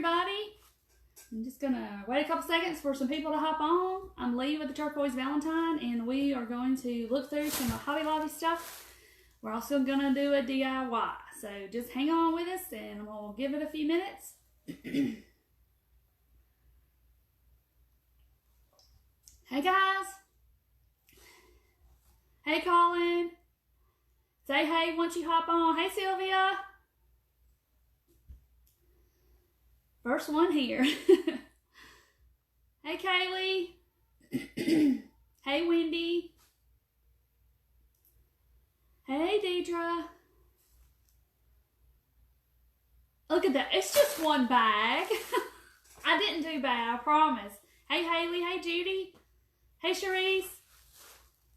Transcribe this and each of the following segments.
everybody. I'm just gonna wait a couple seconds for some people to hop on. I'm Lee with the Turquoise Valentine, and we are going to look through some Hobby Lobby stuff. We're also gonna do a DIY, so just hang on with us, and we'll give it a few minutes. Hey guys. Hey Colin. Say hey once you hop on. Hey Sylvia. First one here. Hey Kaylee. Hey Wendy. Hey Deidre. Look at that. It's just one bag. I didn't do bad, I promise. Hey Haley. Hey Judy. Hey Cherise.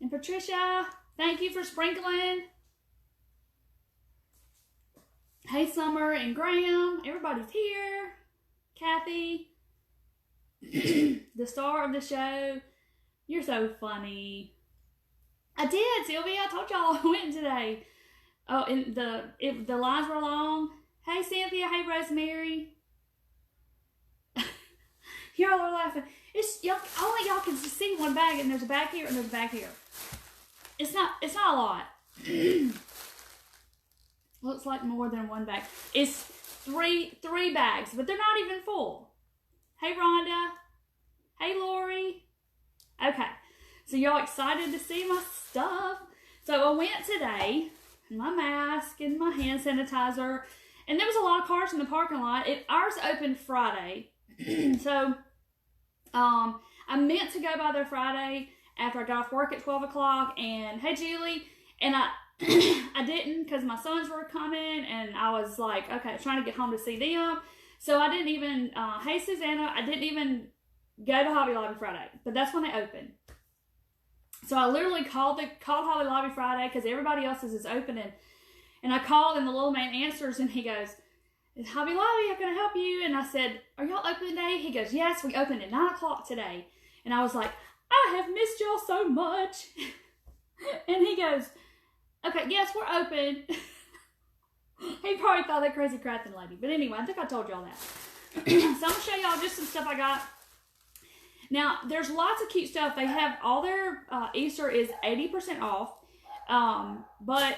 And Patricia. Thank you for sprinkling. Hey Summer and Graham. Everybody's here. Kathy. The star of the show. You're so funny. I did, Sylvia. I told y'all I went today. Oh, and the lines were long. Hey Cynthia. Hey Rosemary. Y'all are laughing. It's y'all. Only y'all can see one bag, and there's a bag here and there's a bag here. It's not a lot. Looks like more than one bag. It's three bags, but they're not even full. Hey Rhonda. Hey Lori. Okay, so y'all excited to see my stuff? So I went today, my mask and my hand sanitizer, and there was a lot of cars in the parking lot. Ours opened Friday, so I meant to go by there Friday after I got off work at 12 o'clock, and hey Julie, and I didn't because my sons were coming, and I was like, okay, trying to get home to see them. So I didn't even, hey Susanna, I didn't even go to Hobby Lobby Friday, but that's when they opened. So I literally called Hobby Lobby Friday because everybody else's is opening. And I called, and the little man answers, and he goes, "Is Hobby Lobby, how can I help you?" And I said, "Are y'all open today?" He goes, "Yes, we opened at 9 o'clock today." And I was like, "I have missed y'all so much." And he goes, "Okay, yes, we're open." He probably thought that crazy crafting lady. But anyway, I think I told y'all that. So I'm going to show y'all just some stuff I got. Now, there's lots of cute stuff. They have all their Easter is 80% off. But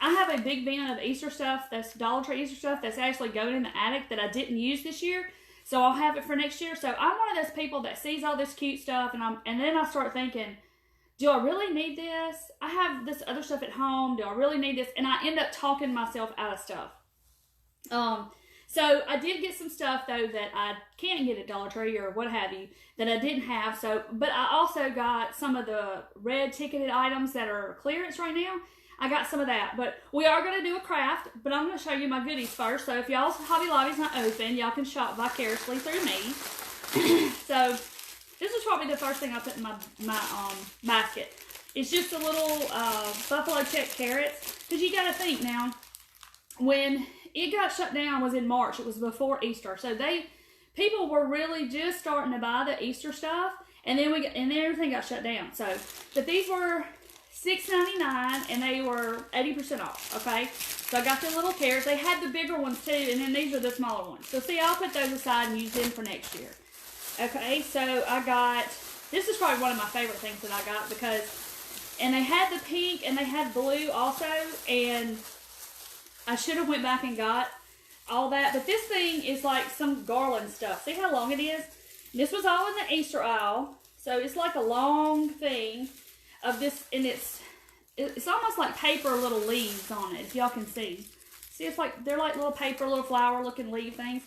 I have a big bin of Easter stuff, that's Dollar Tree Easter stuff, that's actually going in the attic that I didn't use this year. So I'll have it for next year. So I'm one of those people that sees all this cute stuff, and then I start thinking, do I really need this? I have this other stuff at home. Do I really need this? And I end up talking myself out of stuff. So I did get some stuff though that I can't get at Dollar Tree or what have you that I didn't have. So, but I also got some of the red ticketed items that are clearance right now. I got some of that, but we are going to do a craft, but I'm going to show you my goodies first. So if y'all's Hobby Lobby's not open, y'all can shop vicariously through me. So this is probably the first thing I put in my basket. It's just a little buffalo check carrots. Because you got to think now, when it got shut down was in March. It was before Easter. So people were really just starting to buy the Easter stuff. And then everything got shut down. So, but these were $6.99 and they were 80% off, okay? So I got the little carrots. They had the bigger ones too, and then these are the smaller ones. So see, I'll put those aside and use them for next year. Okay, so I got, this is probably one of my favorite things that I got because, and they had the pink and they had blue also, and I should have went back and got all that, but this thing is like some garland stuff. See how long it is? This was all in the Easter aisle, so it's like a long thing of this, and it's almost like paper little leaves on it, if y'all can see. See, it's like, they're like little paper, little flower looking leaf things.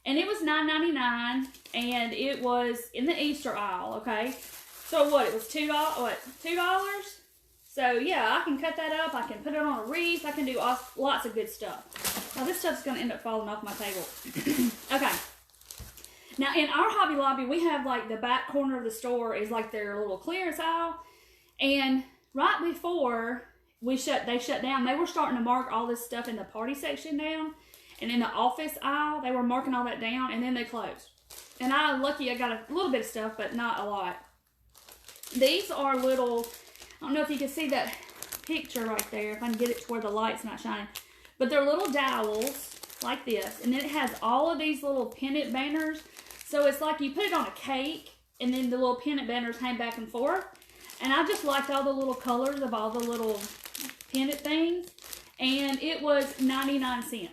And it was $9.99, and it was in the Easter aisle, okay? So what, it was $2, what, $2? So yeah, I can cut that up, I can put it on a wreath, I can do lots of good stuff. Now this stuff's gonna end up falling off my table. Okay. Now in our Hobby Lobby, we have like the back corner of the store is like their little clearance aisle. And right before they shut down, they were starting to mark all this stuff in the party section down. And in the office aisle, they were marking all that down, and then they closed. And I'm lucky I got a little bit of stuff, but not a lot. These are little, I don't know if you can see that picture right there, if I can get it to where the light's not shining. But they're little dowels, like this. And then it has all of these little pennant banners. So it's like you put it on a cake, and then the little pennant banners hang back and forth. And I just liked all the little colors of all the little pennant things. And it was 99 cents.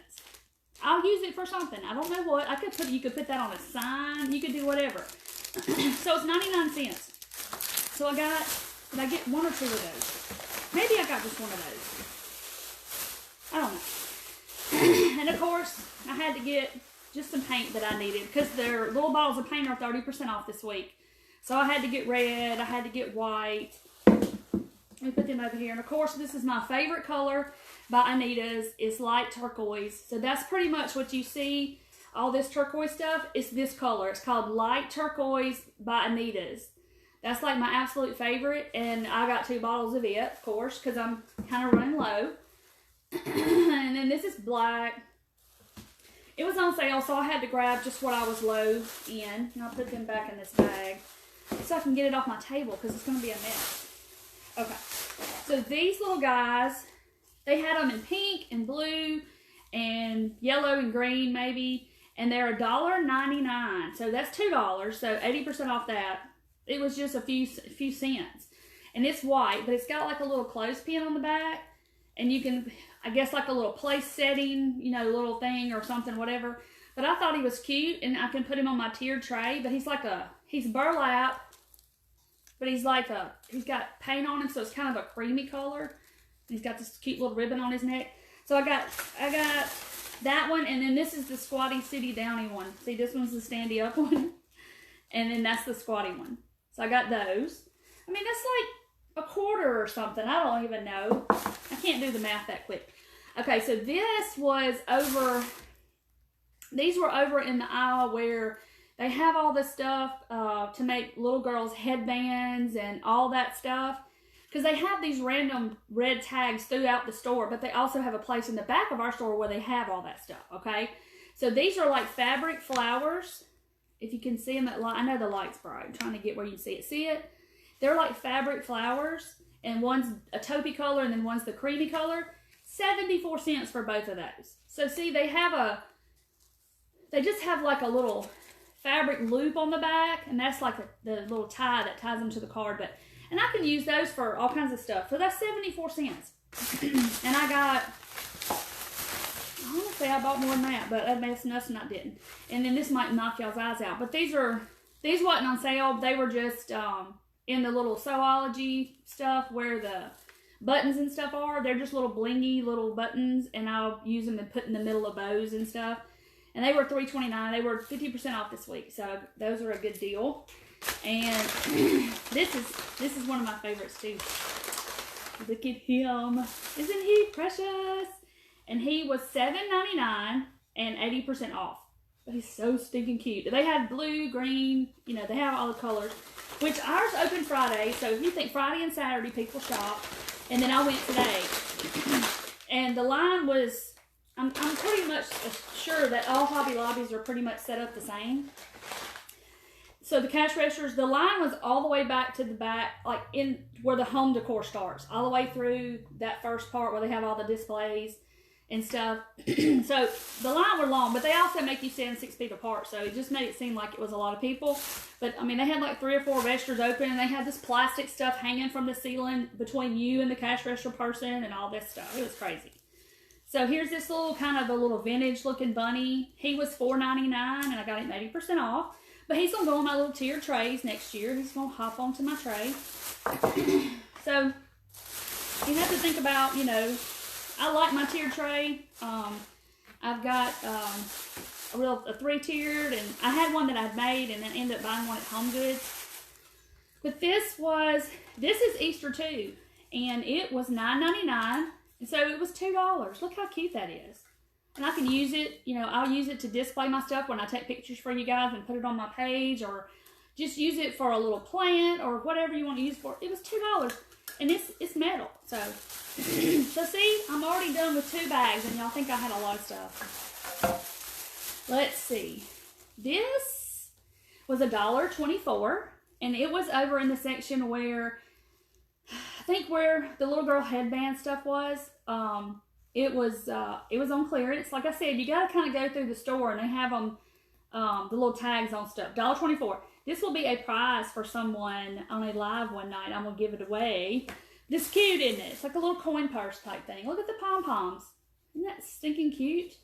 I'll use it for something. I don't know what. You could put that on a sign. You could do whatever. So it's 99 cents. So did I get one or two of those? Maybe I got just one of those. I don't know. And of course, I had to get just some paint that I needed because their little bottles of paint are 30% off this week. So I had to get red. I had to get white. Let me put them over here. And of course, this is my favorite color by Anita's. It's light turquoise. So that's pretty much what you see. All this turquoise stuff is this color. It's called light turquoise by Anita's. That's like my absolute favorite. And I got 2 bottles of it, of course, because I'm kind of running low. And then this is black. It was on sale, so I had to grab just what I was low in. And I'll put them back in this bag so I can get it off my table because it's going to be a mess. Okay, so these little guys, they had them in pink and blue and yellow and green maybe, and they're $1.99. So that's $2, so 80% off that. It was just a few cents. And it's white, but it's got like a little clothespin on the back, and you can, I guess, like a little place setting, you know, little thing or something, whatever. But I thought he was cute, and I can put him on my tiered tray, but he's burlap. But he's got paint on him, so it's kind of a creamy color. He's got this cute little ribbon on his neck. So I got that one, and then this is the Squatty City Downy one. See, this one's the standy up one, and then that's the squatty one. So I got those. I mean, that's like a quarter or something. I don't even know. I can't do the math that quick. Okay, so this was over. These were over in the aisle where they have all this stuff to make little girls' headbands and all that stuff. Because they have these random red tags throughout the store, but they also have a place in the back of our store where they have all that stuff, okay? So these are like fabric flowers. If you can see them at light. I know the light's bright. I'm trying to get where you can see it. See it? They're like fabric flowers, and one's a taupey color and then one's the creamy color. 74 cents for both of those. So see, they just have like a little fabric loop on the back, and that's like the little tie that ties them to the card. And I can use those for all kinds of stuff. So that's 74 cents. And I want to say I bought more than that, but that mess and I didn't. And then this might knock y'all's eyes out. But these wasn't on sale. They were just in the little Sewology stuff where the buttons and stuff are. They're just little blingy little buttons, and I'll use them and put in the middle of bows and stuff. And they were $3.29. They were 50% off this week, so those are a good deal. And this is one of my favorites too. Look at him. Isn't he precious? And he was $7.99 and 80% off. But he's so stinking cute. They had blue, green, you know, they have all the colors. Which ours open Friday, so if you think Friday and Saturday people shop. And then I went today. And the line was, I'm pretty much sure that all Hobby Lobbies are pretty much set up the same. So the cash registers, the line was all the way back to the back, like in where the home decor starts, all the way through that first part where they have all the displays and stuff. So the line were long, but they also make you stand 6 feet apart, so it just made it seem like it was a lot of people. But I mean, they had like 3 or 4 registers open, and they had this plastic stuff hanging from the ceiling between you and the cash register person and all this stuff. It was crazy. So here's this little kind of a little vintage looking bunny. He was $4.99, and I got him 80% off. But he's going to go on my little tiered trays next year. He's going to hop onto my tray. So you have to think about, you know, I like my tiered tray. I've got a 3-tiered, and I had one that I'd made and then ended up buying one at Home Goods. But this is Easter too, and it was $9.99, and so it was $2. Look how cute that is. And I can use it, you know, I'll use it to display my stuff when I take pictures for you guys and put it on my page, or just use it for a little plant or whatever you want to use it for. It was $2, and it's metal. So, so see, I'm already done with 2 bags, and y'all think I had a lot of stuff. Let's see. This was $1.24, and it was over in the section where, I think where the little girl headband stuff was. It was on clearance. Like I said, you got to kind of go through the store, and they have them, the little tags on stuff. $1.24. This will be a prize for someone on a live one night. I'm going to give it away. This cute, isn't it? It's like a little coin purse type thing. Look at the pom-poms. Isn't that stinking cute?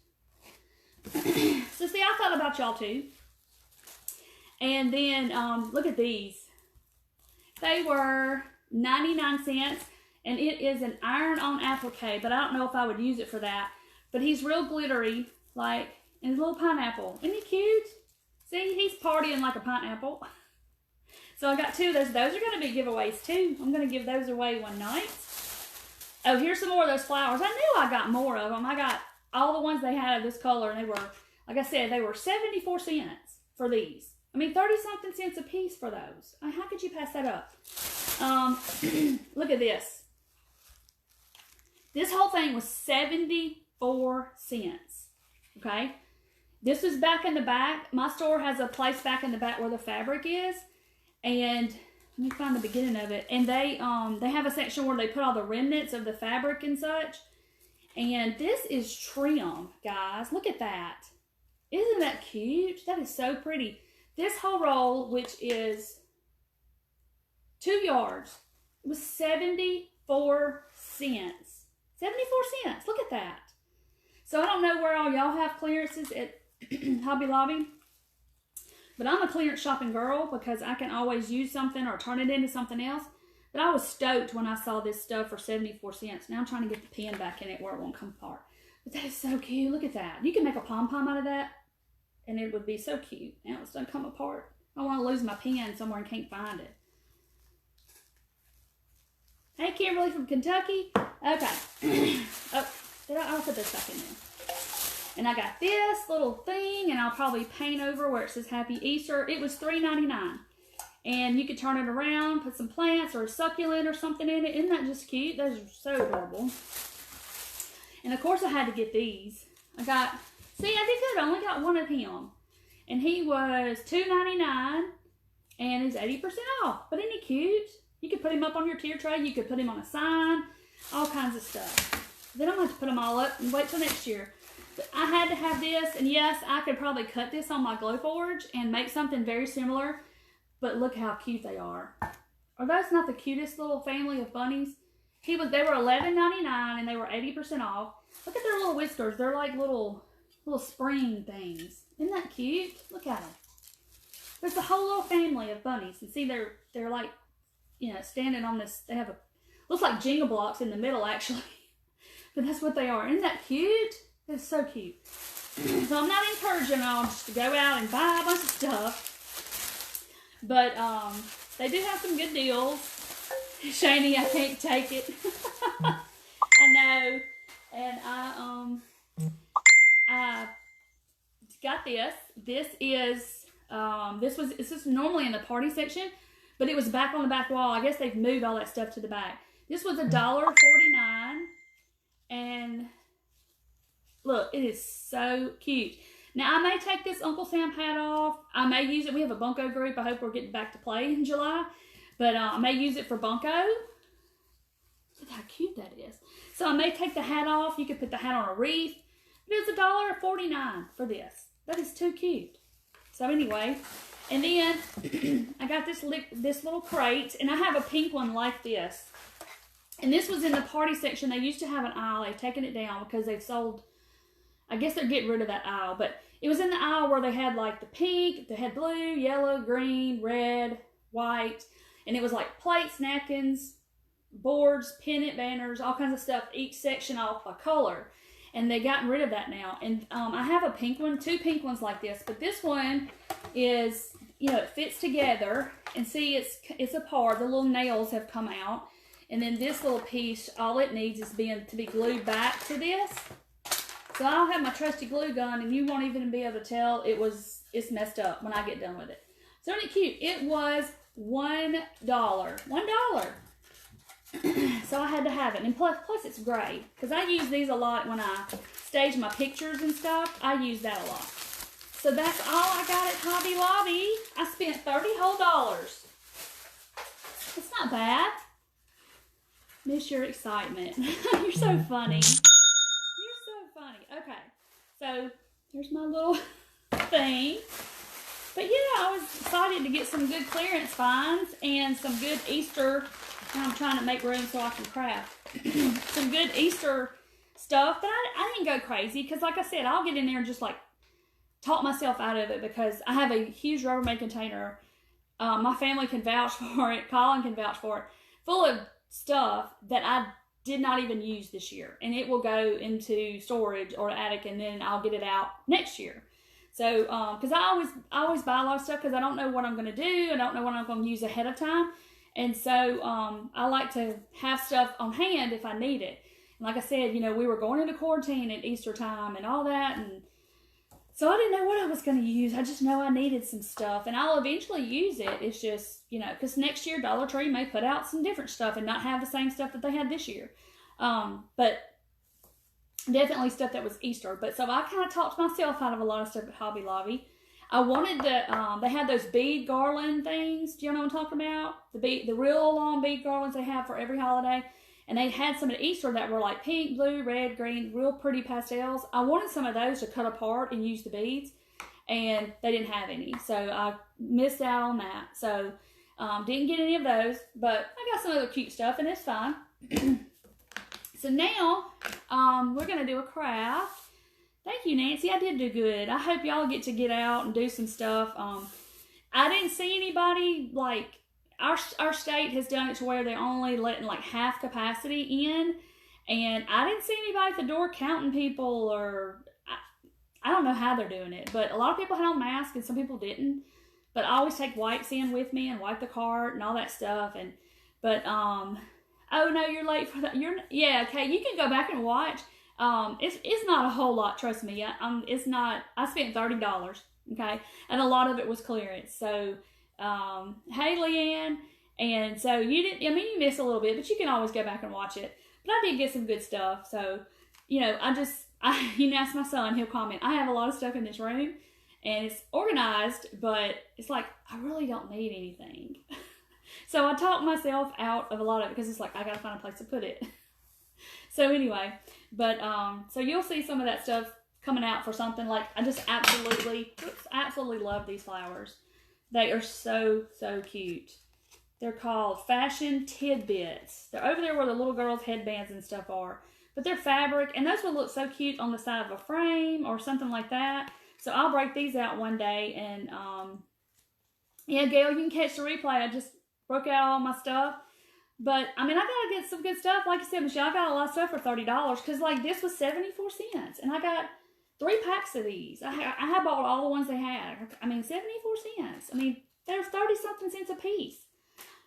So see, I thought about y'all too. And then, look at these. They were 99 cents. And it is an iron-on applique, but I don't know if I would use it for that. But he's real glittery, like, and a little pineapple. Isn't he cute? See, he's partying like a pineapple. So I got 2 of those. Those are going to be giveaways, too. I'm going to give those away one night. Oh, here's some more of those flowers. I knew I got more of them. I got all the ones they had of this color, and they were, like I said, they were 74 cents for these. I mean, 30-something cents a piece for those. How could you pass that up? Look at this. This whole thing was 74 cents, okay? This was back in the back. My store has a place back in the back where the fabric is, and let me find the beginning of it. And they have a section where they put all the remnants of the fabric and such. And this is trim, guys. Look at that. Isn't that cute? That is so pretty. This whole roll, which is 2 yards, it was 74 cents. 74 cents. Look at that. So I don't know where all y'all have clearances at Hobby Lobby, but I'm a clearance shopping girl because I can always use something or turn it into something else. But I was stoked when I saw this stuff for 74 cents. Now I'm trying to get the pen back in it where it won't come apart. But that is so cute. Look at that. You can make a pom-pom out of that, and it would be so cute. Now it's going to come apart. I want to lose my pen somewhere and can't find it. Hey, Kimberly from Kentucky. Okay. Oh, I'll put this back in there. And I got this little thing, and I'll probably paint over where it says Happy Easter. It was $3.99. And you could turn it around, put some plants or a succulent or something in it. Isn't that just cute? Those are so adorable. And of course I had to get these. I did good. I only got one of him. And he was $2.99, and he's 80% off. But isn't he cute? You could put him up on your tier tray. You could put him on a sign. All kinds of stuff. Then I'm going to have to put them all up and wait till next year. But I had to have this. And yes, I could probably cut this on my Glowforge and make something very similar. But look how cute they are. Are those not the cutest little family of bunnies? They were $11.99 and they were 80% off. Look at their little whiskers. They're like little spring things. Isn't that cute? Look at them. There's a whole little family of bunnies. And see, they're like, you know, standing on this. They have looks like Jenga blocks in the middle, actually. But that's what they are. Isn't that cute? That's so cute. So I'm not encouraging y'all just to go out and buy a bunch of stuff. But they do have some good deals. Shani, I can't take it. I know. And I got this. This is normally in the party section, but it was back on the back wall. I guess they've moved all that stuff to the back. This was $1.49, and look, it is so cute. Now, I may take this Uncle Sam hat off. I may use it. We have a bunco group. I hope we're getting back to play in July. But I may use it for bunco. Look how cute that is. So I may take the hat off. You could put the hat on a wreath. But it's $1.49 for this. That is too cute. So anyway, and then I got this little crate. And I have a pink one like this. And this was in the party section. They used to have an aisle. They've taken it down because they've sold... I guess they're getting rid of that aisle, but it was in the aisle where they had like the pink, they had blue, yellow, green, red, white, and it was like plates, napkins, boards, pennant banners, all kinds of stuff, each section off by color. And they've gotten rid of that now. And I have a pink one, 2 pink ones like this, but this one is, you know, it fits together, and see, it's apart. The little nails have come out, and then this little piece, all it needs is to be glued back to this. So I'll have my trusty glue gun, and you won't even be able to tell it's messed up when I get done with it. So isn't it cute? It was $1. $1. So I had to have it. And plus it's great, because I use these a lot when I stage my pictures and stuff. I use that a lot. So that's all I got at Hobby Lobby. I spent $30 whole. It's not bad. Miss your excitement. You're so funny. So there's my little thing. But yeah, I was excited to get some good clearance finds and some good Easter. I'm trying to make room so I can craft. Some good Easter stuff. But I didn't go crazy because, like I said, I'll get in there and just like talk myself out of it because I have a huge Rubbermaid container. My family can vouch for it. Colin can vouch for it. Full of stuff that I did not even use this year. And it will go into storage or attic, and then I'll get it out next year. So, because I always buy a lot of stuff because I don't know what I'm going to do. I don't know what I'm going to use ahead of time. And so, I like to have stuff on hand if I need it. And like I said, you know, we were going into quarantine at Easter time and all that. And so I didn't know what I was going to use. I just know I needed some stuff. And I'll eventually use it. It's just, you know, because next year Dollar Tree may put out some different stuff and not have the same stuff that they had this year. But definitely stuff that was Easter. But so I kind of talked myself out of a lot of stuff at Hobby Lobby. I wanted the, they had those bead garland things. Do you know what I'm talking about? The real long bead garlands they have for every holiday. And they had some at Easter that were like pink, blue, red, green, real pretty pastels. I wanted some of those to cut apart and use the beads. And they didn't have any. So I missed out on that. So didn't get any of those. But I got some other cute stuff and it's fine. So now we're going to do a craft. Thank you, Nancy. I did do good. I hope y'all get out and do some stuff. I didn't see anybody, like, our state has done it to where they're only letting, like, half capacity in. And I didn't see anybody at the door counting people or, I don't know how they're doing it. But a lot of people had on masks and some people didn't. But I always take wipes in with me and wipe the cart and all that stuff. But oh no, you're late for that. Yeah, okay, you can go back and watch. It's not a whole lot, trust me. It's not. I spent $30, okay, and a lot of it was clearance. So, hey, Leanne, and so you didn't. I mean, you missed a little bit, but you can always go back and watch it. But I did get some good stuff. So, you know, you can ask my son. He'll comment. I have a lot of stuff in this room, and it's organized, but it's like I really don't need anything. So I talked myself out of a lot of it because it's like I gotta find a place to put it. So anyway, but so you'll see some of that stuff coming out for something like I just absolutely love these flowers. They are so cute. They're called Fashion Tidbits. They're over there where the little girls' headbands and stuff are. But they're fabric, and those will look so cute on the side of a frame or something like that. So I'll break these out one day, and yeah, Gail, you can catch the replay. I just broke out all my stuff. But, I mean, I gotta get some good stuff. Like you said, Michelle, I got a lot of stuff for $30. Because, like, this was 74 cents. And I got 3 packs of these. I had bought all the ones they had. I mean, 74 cents. I mean, they're 30-something cents a piece.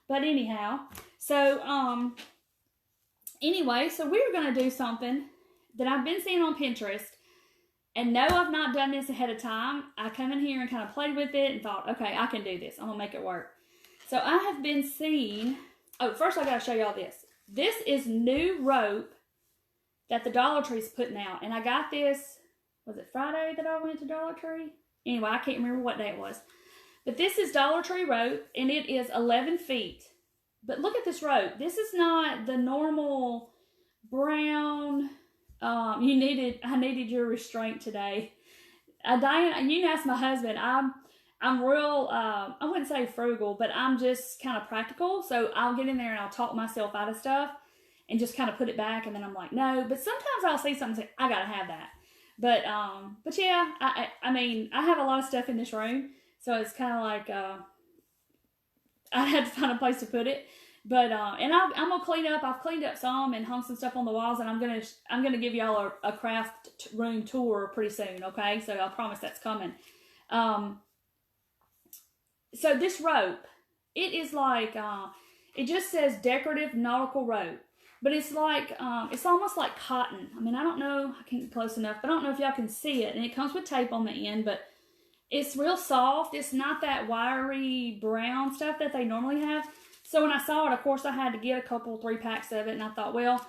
But anyhow, so, anyway, so we're going to do something that I've been seeing on Pinterest. And no, I've not done this ahead of time. I come in here and kind of played with it and thought, okay, I can do this. I'm going to make it work. So I have been seeing, oh, first I got to show y'all this. This is new rope that the Dollar Tree's putting out. And I got this, was it Friday that I went to Dollar Tree? Anyway, I can't remember what day it was. But this is Dollar Tree rope, and it is 11 feet. But look at this rope. This is not the normal brown, I needed your restraint today. Diane, you can ask my husband. I'm real, I wouldn't say frugal, but I'm just kind of practical. So I'll get in there and I'll talk myself out of stuff and just kind of put it back. And then I'm like, no, but sometimes I'll see something and say, I got to have that. But yeah, I mean, I have a lot of stuff in this room. So it's kind of like, I had to find a place to put it. But, and I'm going to clean up. I've cleaned up some and hung some stuff on the walls. And I'm going to give y'all a craft room tour pretty soon. Okay. So I promise that's coming. So this rope, it is like, it just says decorative nautical rope, but it's like, it's almost like cotton. I mean, I don't know, I can't get close enough, but I don't know if y'all can see it, and it comes with tape on the end, but it's real soft. It's not that wiry brown stuff that they normally have. So when I saw it, of course, I had to get 3 packs of it, and I thought, well,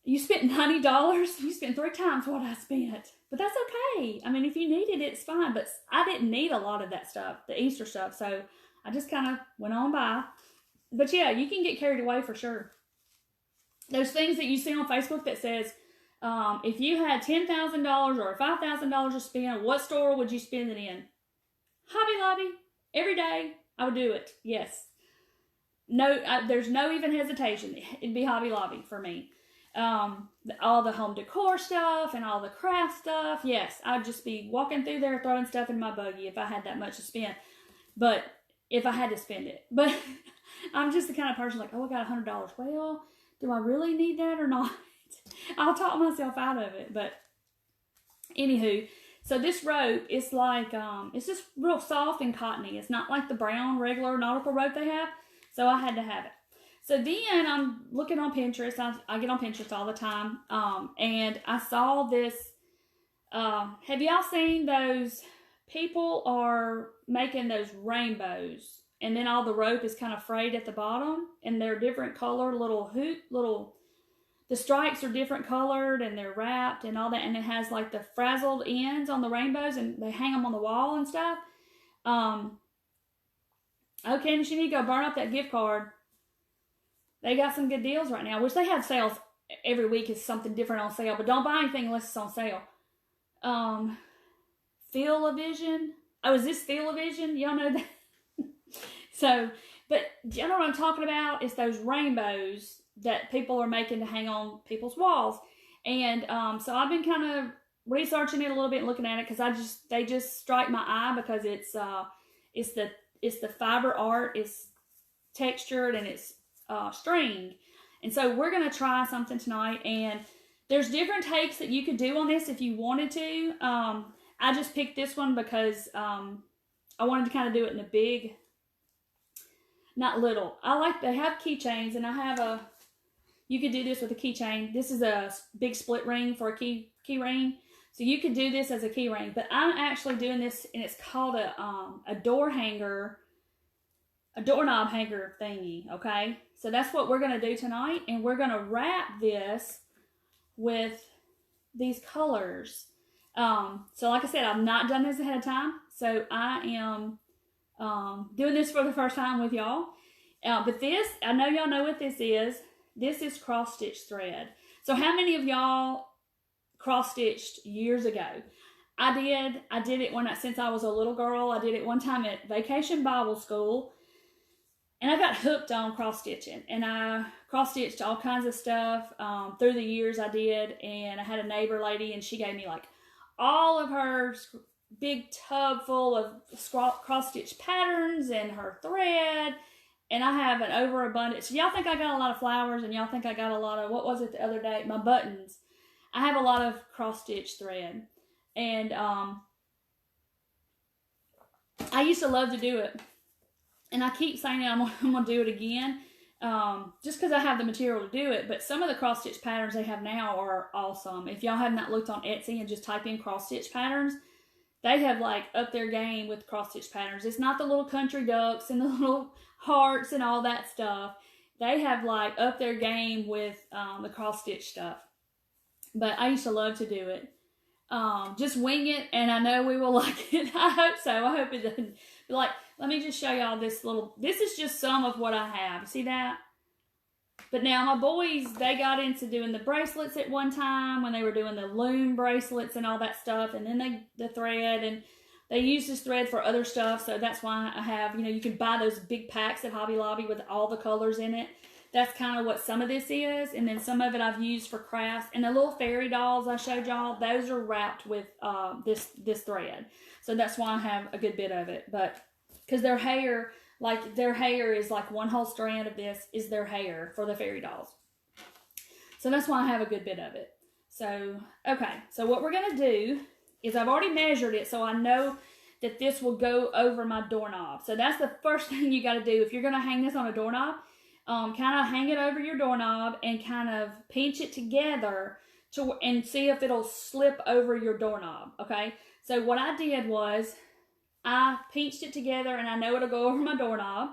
you spent $90, you spent 3 times what I spent. But that's okay. I mean, if you needed it, it's fine. But I didn't need a lot of that stuff, the Easter stuff. So I just kind of went on by. But yeah, you can get carried away for sure. Those things that you see on Facebook that says If you had $10,000 or $5,000 to spend, what store would you spend it in? Hobby Lobby. Every day, I would do it. Yes. No, there's no even hesitation. It'd be Hobby Lobby for me. All the home decor stuff and all the craft stuff. Yes, I'd just be walking through there throwing stuff in my buggy if I had that much to spend. But if I had to spend it. But I'm just the kind of person like, oh, I got $100. Well, do I really need that or not? I'll talk myself out of it. But anywho, so this rope is like, it's just real soft and cottony. It's not like the brown regular nautical rope they have. So I had to have it. So then I'm looking on Pinterest. I get on Pinterest all the time. And I saw this. Have y'all seen those? People are making those rainbows. And then all the rope is kind of frayed at the bottom. And they're different color the stripes are different colored and they're wrapped and all that. And it has like the frazzled ends on the rainbows and they hang them on the wall and stuff. Okay, and you need to go burn up that gift card. They got some good deals right now, which they have sales every week is something different on sale, but don't buy anything unless it's on sale. Feel-O-Vision. Oh, is this Feel-O-Vision? Y'all know that? So, but y'all know what I'm talking about? It's those rainbows that people are making to hang on people's walls. And so I've been kind of researching it a little bit and looking at it because they just strike my eye because it's the fiber art, it's textured and it's stringed. And so we're going to try something tonight, and there's different takes that you could do on this if you wanted to. I just picked this one because I wanted to kind of do it in a big, not little. They have keychains, and I have you could do this with a keychain. This is a big split ring for a key ring. So you could do this as a key ring, but I'm actually doing this, and it's called a doorknob hanger thingy, okay? So that's what we're going to do tonight, and we're going to wrap this with these colors. So like I said, I've not done this ahead of time, so I am doing this for the first time with y'all. But this, I know y'all know what this is. This is cross-stitch thread. So how many of y'all cross-stitched years ago? I did it since I was a little girl. I did it one time at Vacation Bible School. And I got hooked on cross-stitching. And I cross-stitched all kinds of stuff through the years I did. And I had a neighbor lady, and she gave me like all of her big tub full of cross-stitch patterns and her thread. And I have an overabundance. Y'all think I got a lot of flowers, and y'all think I got a lot of, what was it the other day? My buttons. I have a lot of cross-stitch thread. And I used to love to do it. And I keep saying I'm going to do it again. Just because I have the material to do it. But some of the cross-stitch patterns they have now are awesome. If y'all have not looked on Etsy and just type in cross-stitch patterns, they have like up their game with cross-stitch patterns. It's not the little country ducks and the little hearts and all that stuff. They have like up their game with the cross-stitch stuff. But I used to love to do it. Just wing it, and I know we will like it. I hope so. I hope it doesn't. Like, let me just show y'all this is just some of what I have. You see that? But now my boys, they got into doing the bracelets at one time when they were doing the loom bracelets and all that stuff. And then the thread, and they use this thread for other stuff. So that's why I have, you can buy those big packs at Hobby Lobby with all the colors in it. That's kind of what some of this is. And then some of it I've used for crafts. And the little fairy dolls I showed y'all, those are wrapped with this thread. So that's why I have a good bit of it. But because their hair is like one whole strand of this is their hair for the fairy dolls. So that's why I have a good bit of it. So, okay. So what we're going to do is I've already measured it, so I know that this will go over my doorknob. So that's the first thing you got to do. If you're going to hang this on a doorknob, kind of hang it over your doorknob and kind of pinch it together and see if it'll slip over your doorknob, okay? So what I did was I pinched it together, and I know it'll go over my doorknob,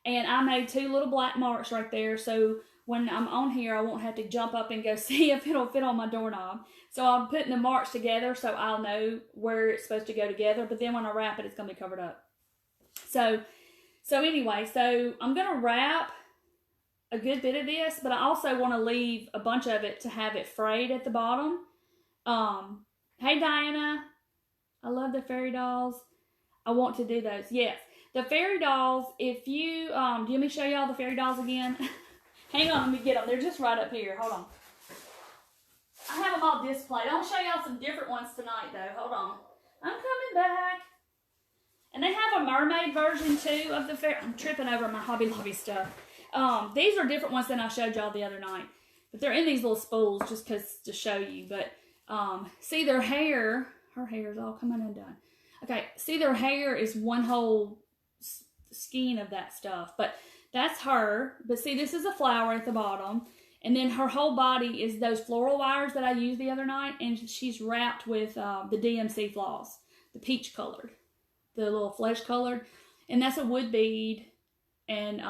and I made 2 little black marks right there, so when I'm on here, I won't have to jump up and go see if it'll fit on my doorknob. So I'm putting the marks together so I'll know where it's supposed to go together, but then when I wrap it, it's going to be covered up. So anyway, so I'm going to wrap a good bit of this, but I also want to leave a bunch of it to have it frayed at the bottom. Hey Diana, I love the fairy dolls. I want to do those. Yes, the fairy dolls. If you do you want me to show y'all the fairy dolls again? Hang on, let me get them. They're just right up here. Hold on. I have them all displayed. I'll show y'all some different ones tonight, though. Hold on. I'm coming back. And they have a mermaid version, too, of the fairy. I'm tripping over my Hobby Lobby stuff. These are different ones than I showed y'all the other night. But they're in these little spools just to show you. But see their hair. Her hair is all coming undone. Okay, see their hair is one whole skein of that stuff. But that's her. But see, this is a flower at the bottom. And then her whole body is those floral wires that I used the other night. And she's wrapped with the DMC floss. The peach colored. The little flesh colored. And that's a wood bead. And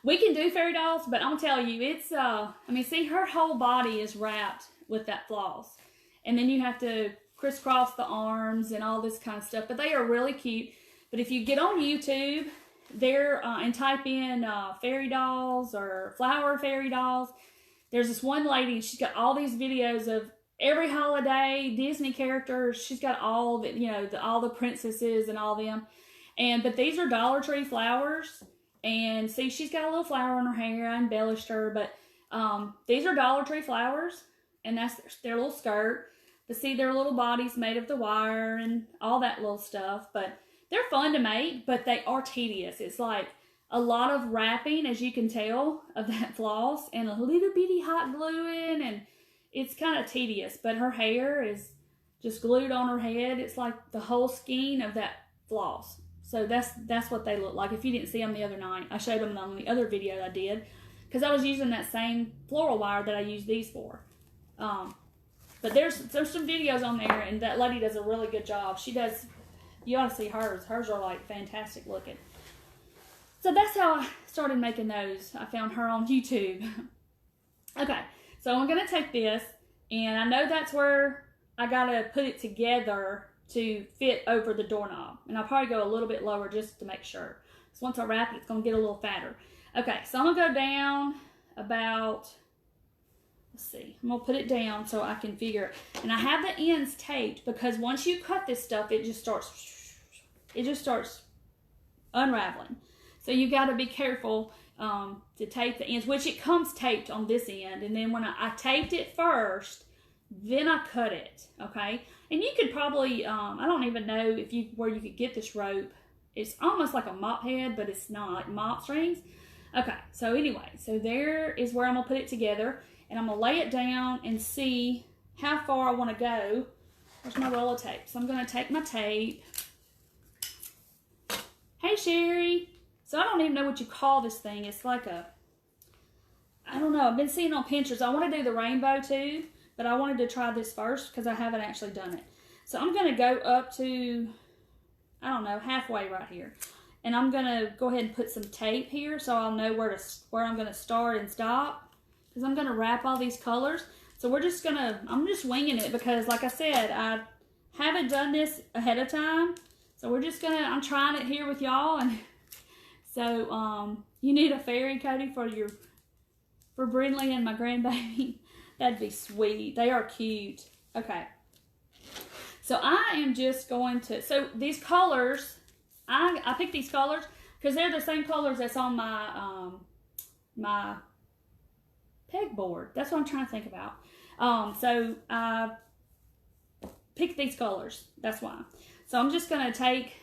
we can do fairy dolls. But I'm telling you, it's, I mean, see, her whole body is wrapped with that floss. And then you have to crisscross the arms and all this kind of stuff. But they are really cute. But if you get on YouTube... and type in fairy dolls or flower fairy dolls. There's this one lady, she's got all these videos of every holiday, Disney characters. She's got all the, all the princesses and all them. But these are Dollar Tree flowers. And see, she's got a little flower in her hair. I embellished her. But these are Dollar Tree flowers. And that's their little skirt. But see, their little bodies made of the wire and all that little stuff. But they're fun to make, but they are tedious. It's like a lot of wrapping, as you can tell, of that floss, and a little bitty hot gluing, and it's kind of tedious. But her hair is just glued on her head. It's like the whole skein of that floss. So that's what they look like. If you didn't see them the other night, I showed them on the other video I did, because I was using that same floral wire that I used these for. But there's some videos on there, and that lady does a really good job. She does. You ought to see hers. Hers are like fantastic looking. So that's how I started making those. I found her on YouTube. Okay, so I'm going to take this, and I know that's where I got to put it together to fit over the doorknob. And I'll probably go a little bit lower just to make sure. So once I wrap it, it's going to get a little fatter. Okay, so I'm going to go down about... Let's see. I'm going to put it down so I can figure it. And I have the ends taped because once you cut this stuff, it just starts unraveling. So you got to be careful to tape the ends, which it comes taped on this end. And then when I taped it first, then I cut it, okay? And you could probably, I don't even know where you could get this rope. It's almost like a mop head, but it's not. Mop strings. Okay, so anyway, so there is where I'm going to put it together. And I'm going to lay it down and see how far I want to go. Where's my roll of tape? So I'm going to take my tape. Hey, Sherry. So I don't even know what you call this thing. It's like I don't know. I've been seeing on Pinterest. I want to do the rainbow too. But I wanted to try this first because I haven't actually done it. So I'm going to go up to, I don't know, halfway right here. And I'm going to go ahead and put some tape here so I'll know where I'm going to start and stop. Because I'm going to wrap all these colors. So I'm just winging it because like I said, I haven't done this ahead of time. So I'm trying it here with y'all. And so you need a fairy, Cody, for Brindley and my grandbaby. That'd be sweet. They are cute. Okay. So I am just going to, so these colors, I picked these colors because they're the same colors that's on my, my pegboard. That's what I'm trying to think about. So I picked these colors. That's why. So I'm just going to take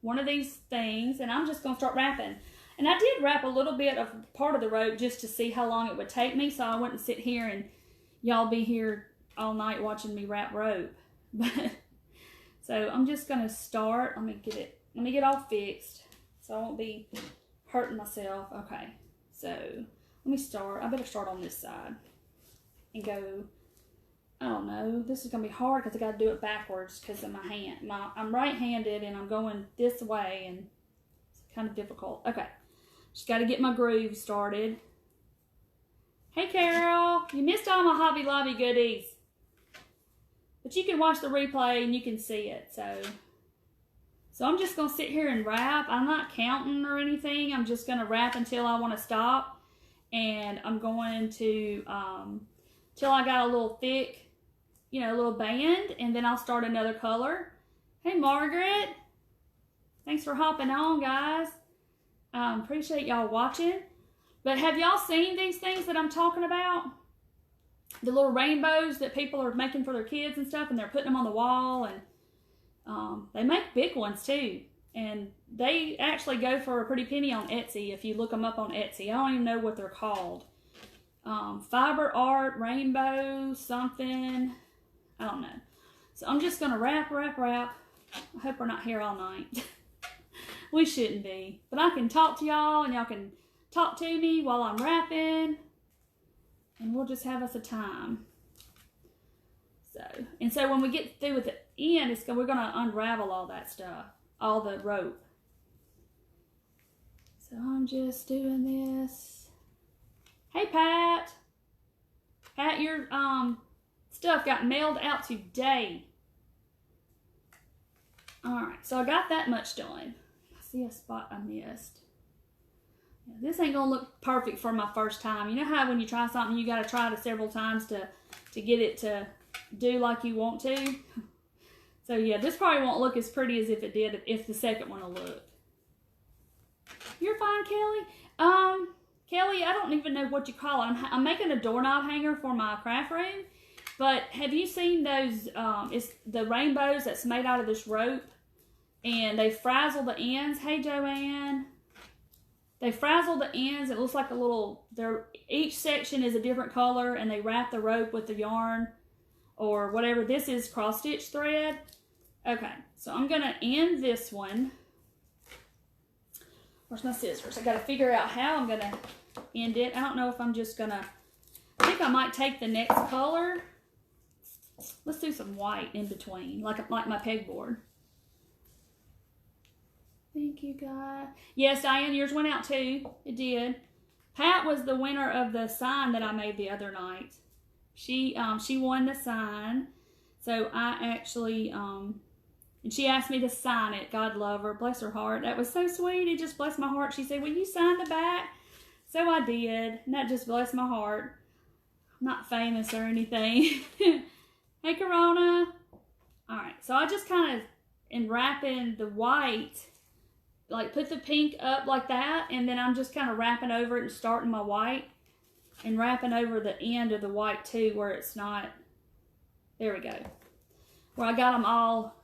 one of these things and I'm just going to start wrapping. And I did wrap a little bit of part of the rope just to see how long it would take me. So I wouldn't sit here and y'all be here all night watching me wrap rope. So I'm just going to start. Let me get all fixed so I won't be hurting myself. Okay. So let me start. I better start on this side and go, I don't know. This is going to be hard because I got to do it backwards because of my hand. I'm right-handed and I'm going this way and it's kind of difficult. Okay. Just got to get my groove started. Hey, Carol. You missed all my Hobby Lobby goodies. But you can watch the replay and you can see it. So So I'm just going to sit here and wrap. I'm not counting or anything. I'm just going to wrap until I want to stop. And I'm going to, till I got a little thick, you know, a little band. And then I'll start another color. Hey, Margaret. Thanks for hopping on, guys. Appreciate y'all watching. But have y'all seen these things that I'm talking about? The little rainbows that people are making for their kids and stuff, and they're putting them on the wall, and they make big ones too. And they actually go for a pretty penny on Etsy if you look them up on Etsy. I don't even know what they're called. Fiber art, rainbow, something. I don't know. So I'm just going to wrap. I hope we're not here all night. We shouldn't be. But I can talk to y'all, and y'all can talk to me while I'm wrapping. And we'll just have us a time. So when we get through with the end, we're going to unravel all that stuff. All the rope. So I'm just doing this. Hey, Pat. Pat, your stuff got mailed out today. Alright, so I got that much done. I see a spot I missed. This ain't gonna look perfect for my first time. You know how when you try something, you gotta try it several times to get it to do like you want to? So yeah, this probably won't look as pretty as if it did if the second one will look. You're fine, Kelly. Kelly, I don't even know what you call it. I'm making a doorknob hanger for my craft room. But have you seen those, it's the rainbows that's made out of this rope? And they frazzle the ends. Hey, Joanne. They frazzle the ends. It looks like a little, each section is a different color, and they wrap the rope with the yarn or whatever. This is cross-stitch thread. Okay, so I'm going to end this one. Where's my scissors? I got to figure out how I'm going to end it. I don't know if I'm just going to, I think I might take the next color. Let's do some white in between, like my pegboard. Thank you, God. Yes, Diane, yours went out too. It did. Pat was the winner of the sign that I made the other night. She won the sign. So I actually, and she asked me to sign it. God love her. Bless her heart. That was so sweet. It just blessed my heart. She said, will you sign the back? So I did. And that just blessed my heart. I'm not famous or anything. Hey, Corona. All right. So I just kind of am wrapping the white, like put the pink up like that, and then I'm just kind of wrapping over it and starting my white and wrapping over the end of the white too where it's not, there we go, where I got them all,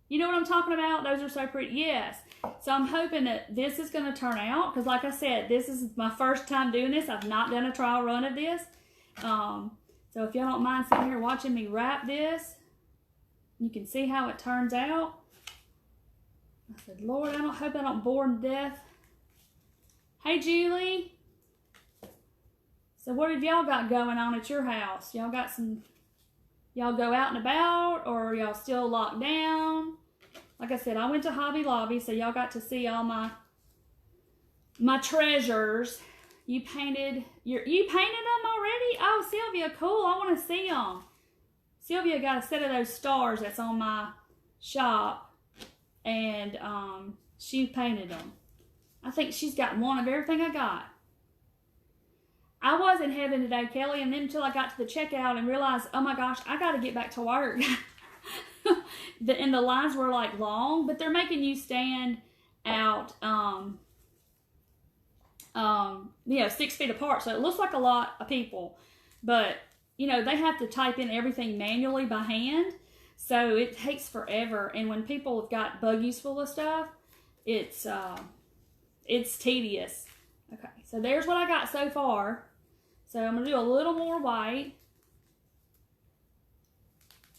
you know what I'm talking about? Those are so pretty. Yes. So I'm hoping that this is going to turn out, because like I said, this is my first time doing this. I've not done a trial run of this. So if y'all don't mind sitting here watching me wrap this, you can see how it turns out. I said, Lord, I hope I don't bore them to death. Hey, Julie. So what have y'all got going on at your house? Y'all got some, y'all go out and about, or y'all still locked down? Like I said, I went to Hobby Lobby, so y'all got to see all my treasures. You painted them already? Oh, Sylvia, cool. I want to see them. Sylvia got a set of those stars that's on my shop, and she painted them. I think she's got one of everything I got. I was in heaven today, Kelly, and then until I got to the checkout and realized, oh my gosh, I got to get back to work. And the lines were like long, but they're making you stand out, 6 feet apart. So it looks like a lot of people, but you know, they have to type in everything manually by hand. So it takes forever. And when people have got buggies full of stuff, it's tedious. Okay. So there's what I got so far. So I'm going to do a little more white.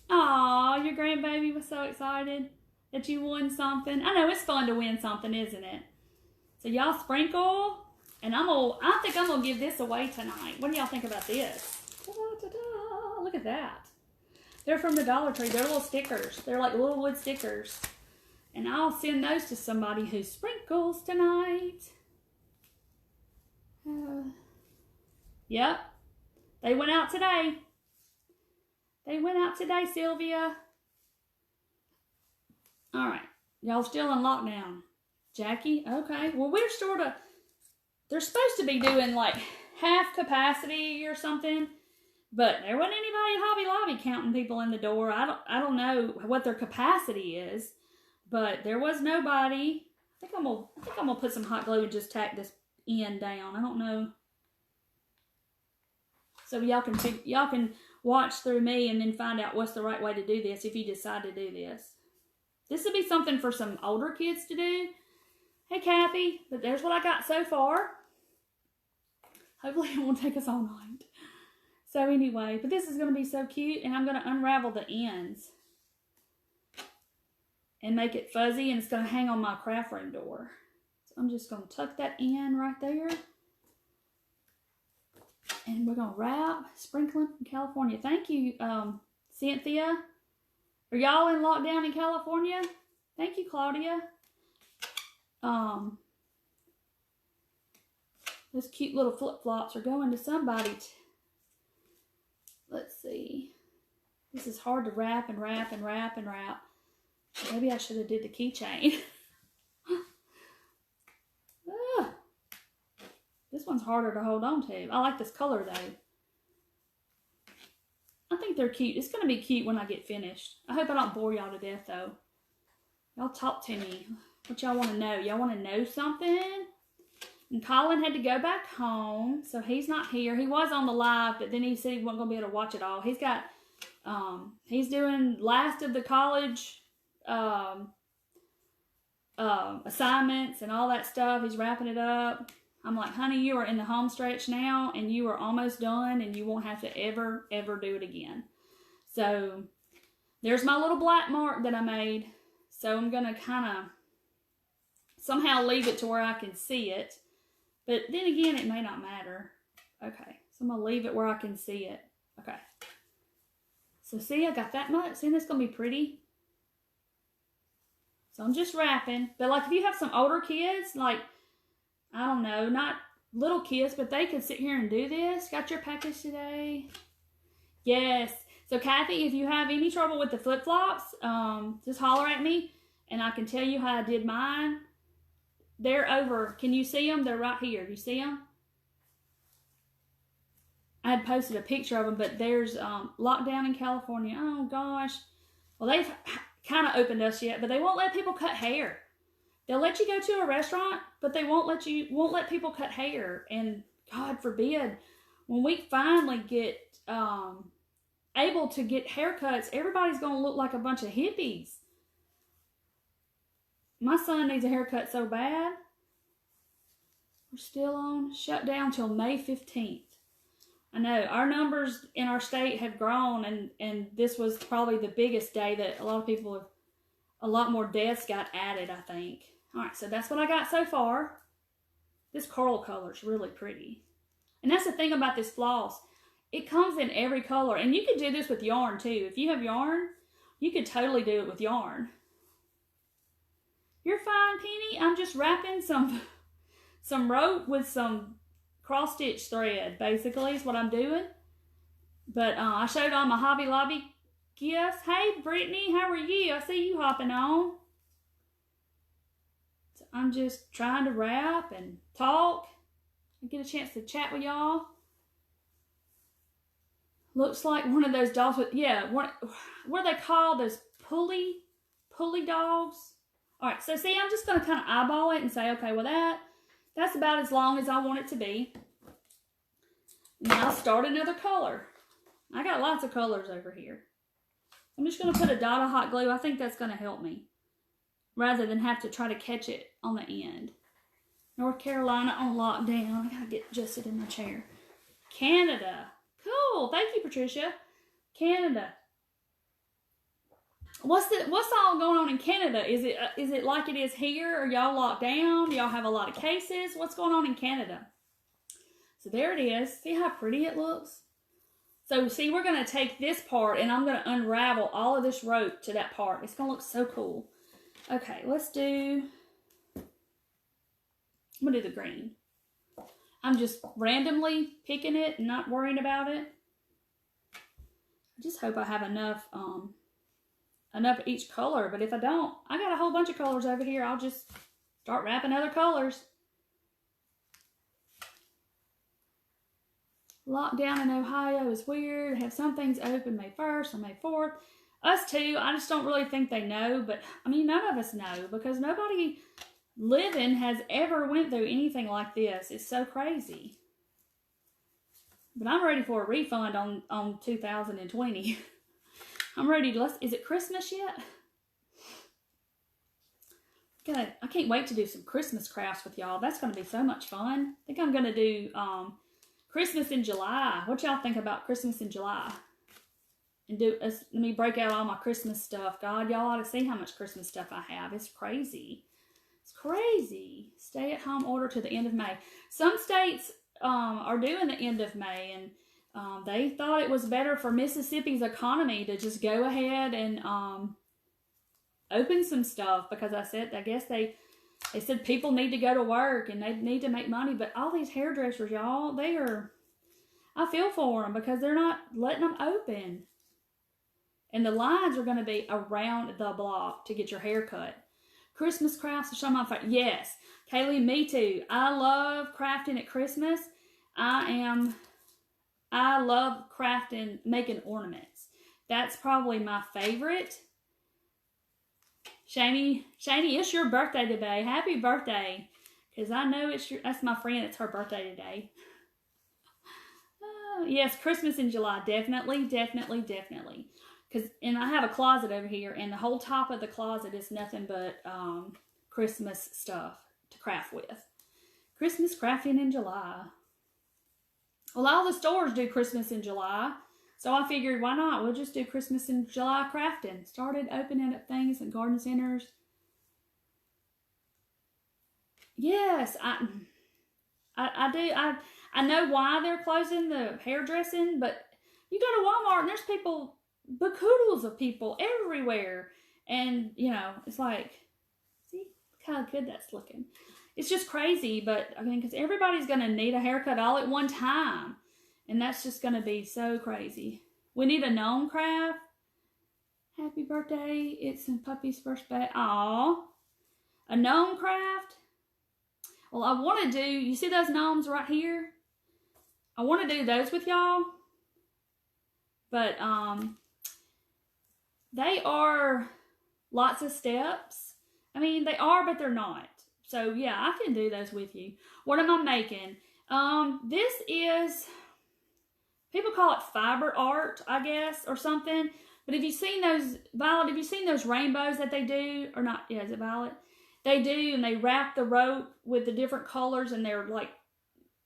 Aw, your grandbaby was so excited that you won something. I know it's fun to win something, isn't it? So y'all sprinkle, and I think I'm gonna give this away tonight. What do y'all think about this? Ta-da, look at that. They're from the Dollar Tree. They're little stickers. They're like little wood stickers. And I'll send those to somebody who sprinkles tonight. Yep. They went out today. They went out today, Sylvia. All right. Y'all still in lockdown. Jackie? Okay. Well, we're sort of, they're supposed to be doing like half capacity or something. But there wasn't anybody at Hobby Lobby counting people in the door. I don't know what their capacity is, but there was nobody. I think I'm gonna put some hot glue and just tack this end down. I don't know. So y'all can watch through me and then find out what's the right way to do this if you decide to do this. This would be something for some older kids to do. Hey Kathy, but there's what I got so far. Hopefully it won't take us all night. So anyway, but this is going to be so cute, and I'm going to unravel the ends and make it fuzzy, and it's going to hang on my craft room door. So I'm just going to tuck that in right there, and we're going to wrap. Sprinkling from California. Thank you, Cynthia. Are y'all in lockdown in California? Thank you, Claudia. Those cute little flip-flops are going to somebody. Let's see. This is hard to wrap and wrap and wrap and wrap. Maybe I should have did the keychain. This one's harder to hold on to. I like this color though. I think they're cute. It's going to be cute when I get finished. I hope I don't bore y'all to death though. Y'all talk to me. What y'all want to know? Y'all want to know something? And Colin had to go back home, so he's not here. He was on the live, but then he said he wasn't going to be able to watch it all. He's got, he's doing last of the college assignments and all that stuff. He's wrapping it up. I'm like, honey, you are in the home stretch now, and you are almost done, and you won't have to ever do it again. So there's my little black mark that I made. So I'm going to kind of somehow leave it to where I can see it. But then again, it may not matter. Okay, so I'm going to leave it where I can see it. Okay. So see, I got that much. See, that's going to be pretty. So I'm just wrapping. But like if you have some older kids, like, I don't know, not little kids, but they could sit here and do this. Got your package today? Yes. So Kathy, if you have any trouble with the flip-flops, just holler at me and I can tell you how I did mine. They're over. Can you see them? They're right here. Do you see them? I had posted a picture of them, but there's lockdown in California. Oh, gosh. Well, they've kind of opened us yet, but they won't let people cut hair. They'll let you go to a restaurant, but they won't let people cut hair. And God forbid, when we finally get able to get haircuts, everybody's going to look like a bunch of hippies. My son needs a haircut so bad. We're still on shut down till May 15th. I know our numbers in our state have grown, and this was probably the biggest day that a lot of people have, a lot more deaths got added, I think. All right, so that's what I got so far. This coral color is really pretty. And that's the thing about this floss. It comes in every color, and you could do this with yarn too. If you have yarn, you could totally do it with yarn. You're fine, Penny. I'm just wrapping some rope with some cross-stitch thread, basically, is what I'm doing. But I showed all my Hobby Lobby gifts. Hey, Brittany, how are you? I see you hopping on. So I'm just trying to wrap and talk and get a chance to chat with y'all. Looks like one of those dogs with, yeah, what are they called? Those pulley dogs? All right, so see, I'm just going to kind of eyeball it and say, okay, well, that's about as long as I want it to be. Now I'll start another color. I got lots of colors over here. I'm just going to put a dot of hot glue. I think that's going to help me rather than have to try to catch it on the end. North Carolina on lockdown. I got to get adjusted in my chair. Canada. Cool. Thank you, Patricia. Canada. What's all going on in Canada? Is it like it is here? Are y'all locked down? Do y'all have a lot of cases? What's going on in Canada? So there it is. See how pretty it looks? So see, we're going to take this part and I'm going to unravel all of this rope to that part. It's going to look so cool. Okay, I'm going to do the green. I'm just randomly picking it and not worrying about it. I just hope I have enough enough of each color. But if I don't, I got a whole bunch of colors over here. I'll just start wrapping other colors. Lockdown in Ohio is weird. Have some things open May 1st or May 4th. Us too. I just don't really think they know. But, I mean, none of us know because nobody living has ever went through anything like this. It's so crazy. But I'm ready for a refund on 2020. I'm ready to, is it Christmas yet? I can't wait to do some Christmas crafts with y'all. That's going to be so much fun. I think I'm going to do Christmas in July. What y'all think about Christmas in July? And let me break out all my Christmas stuff. God, y'all ought to see how much Christmas stuff I have. It's crazy. It's crazy. Stay-at-home order to the end of May. Some states are doing the end of May, and they thought it was better for Mississippi's economy to just go ahead and open some stuff because I guess they said people need to go to work and they need to make money. But all these hairdressers, y'all, I feel for them because they're not letting them open. And the lines are going to be around the block to get your hair cut. Christmas crafts are some of my favorite. Yes, Kaylee, me too. I love crafting at Christmas. I love crafting, making ornaments. That's probably my favorite. Shani, it's your birthday today. Happy birthday. Because I know that's my friend. It's her birthday today. Yes, Christmas in July. Definitely. And I have a closet over here, and the whole top of the closet is nothing but Christmas stuff to craft with. Christmas crafting in July. Well, all the stores do Christmas in July, so I figured, why not? We'll just do Christmas in July crafting. Started opening up things at garden centers. Yes, I do. I know why they're closing the hairdressing, but you go to Walmart and there's people, bakoodles of people everywhere. And, it's like, see how good that's looking. It's just crazy, but, because everybody's going to need a haircut all at one time. And that's just going to be so crazy. We need a gnome craft. Happy birthday. It's in Puppy's first birthday. Aww. A gnome craft. Well, I want to do, you see those gnomes right here? I want to do those with y'all. But, they are lots of steps. They are, but they're not. So, yeah, I can do those with you. What am I making? This is, people call it fiber art, I guess, or something. But have you seen those, Violet, have you seen those rainbows that they do? Or not, yeah, is it Violet? They do, and they wrap the rope with the different colors, and they're, like,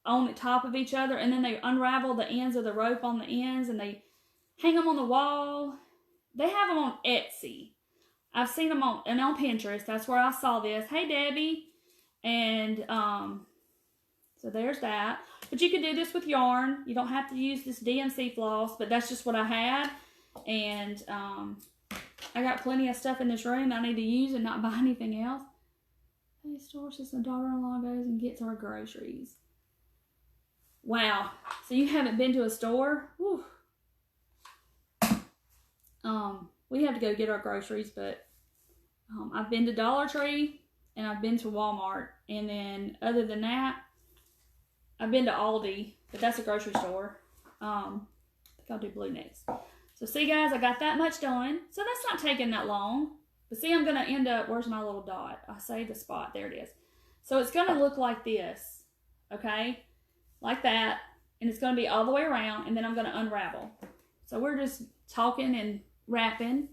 on the top of each other. And then they unravel the ends of the rope on the ends, and they hang them on the wall. They have them on Etsy. I've seen them on Pinterest. That's where I saw this. Hey, Debbie. And, so there's that. But you can do this with yarn. You don't have to use this DMC floss, but that's just what I had. And, I got plenty of stuff in this room I need to use and not buy anything else. Hey, store says my daughter-in-law goes and gets our groceries. Wow. So you haven't been to a store? Whew. We have to go get our groceries, but I've been to Dollar Tree and I've been to Walmart, and then other than that, I've been to Aldi, but that's a grocery store. I think I'll do blue next. So see, guys, I got that much done, so that's not taking that long. But see, I'm gonna end up, where's my little dot? I saved the spot. There it is. So it's gonna look like this, okay, like that, and it's gonna be all the way around, and then I'm gonna unravel. So we're just talking and wrapping.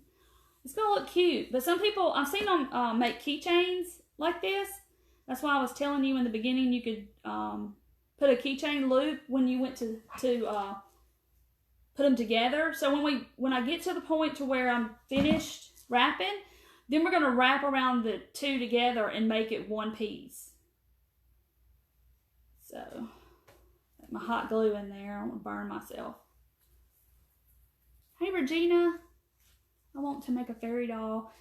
It's gonna look cute, but some people, I've seen them make keychains like this. That's why I was telling you in the beginning you could put a keychain loop when you went to put them together. So when I get to the point to where I'm finished wrapping, then we're gonna wrap around the two together and make it one piece. So put my hot glue in there. I don't want to burn myself. Hey, Regina. I want to make a fairy doll.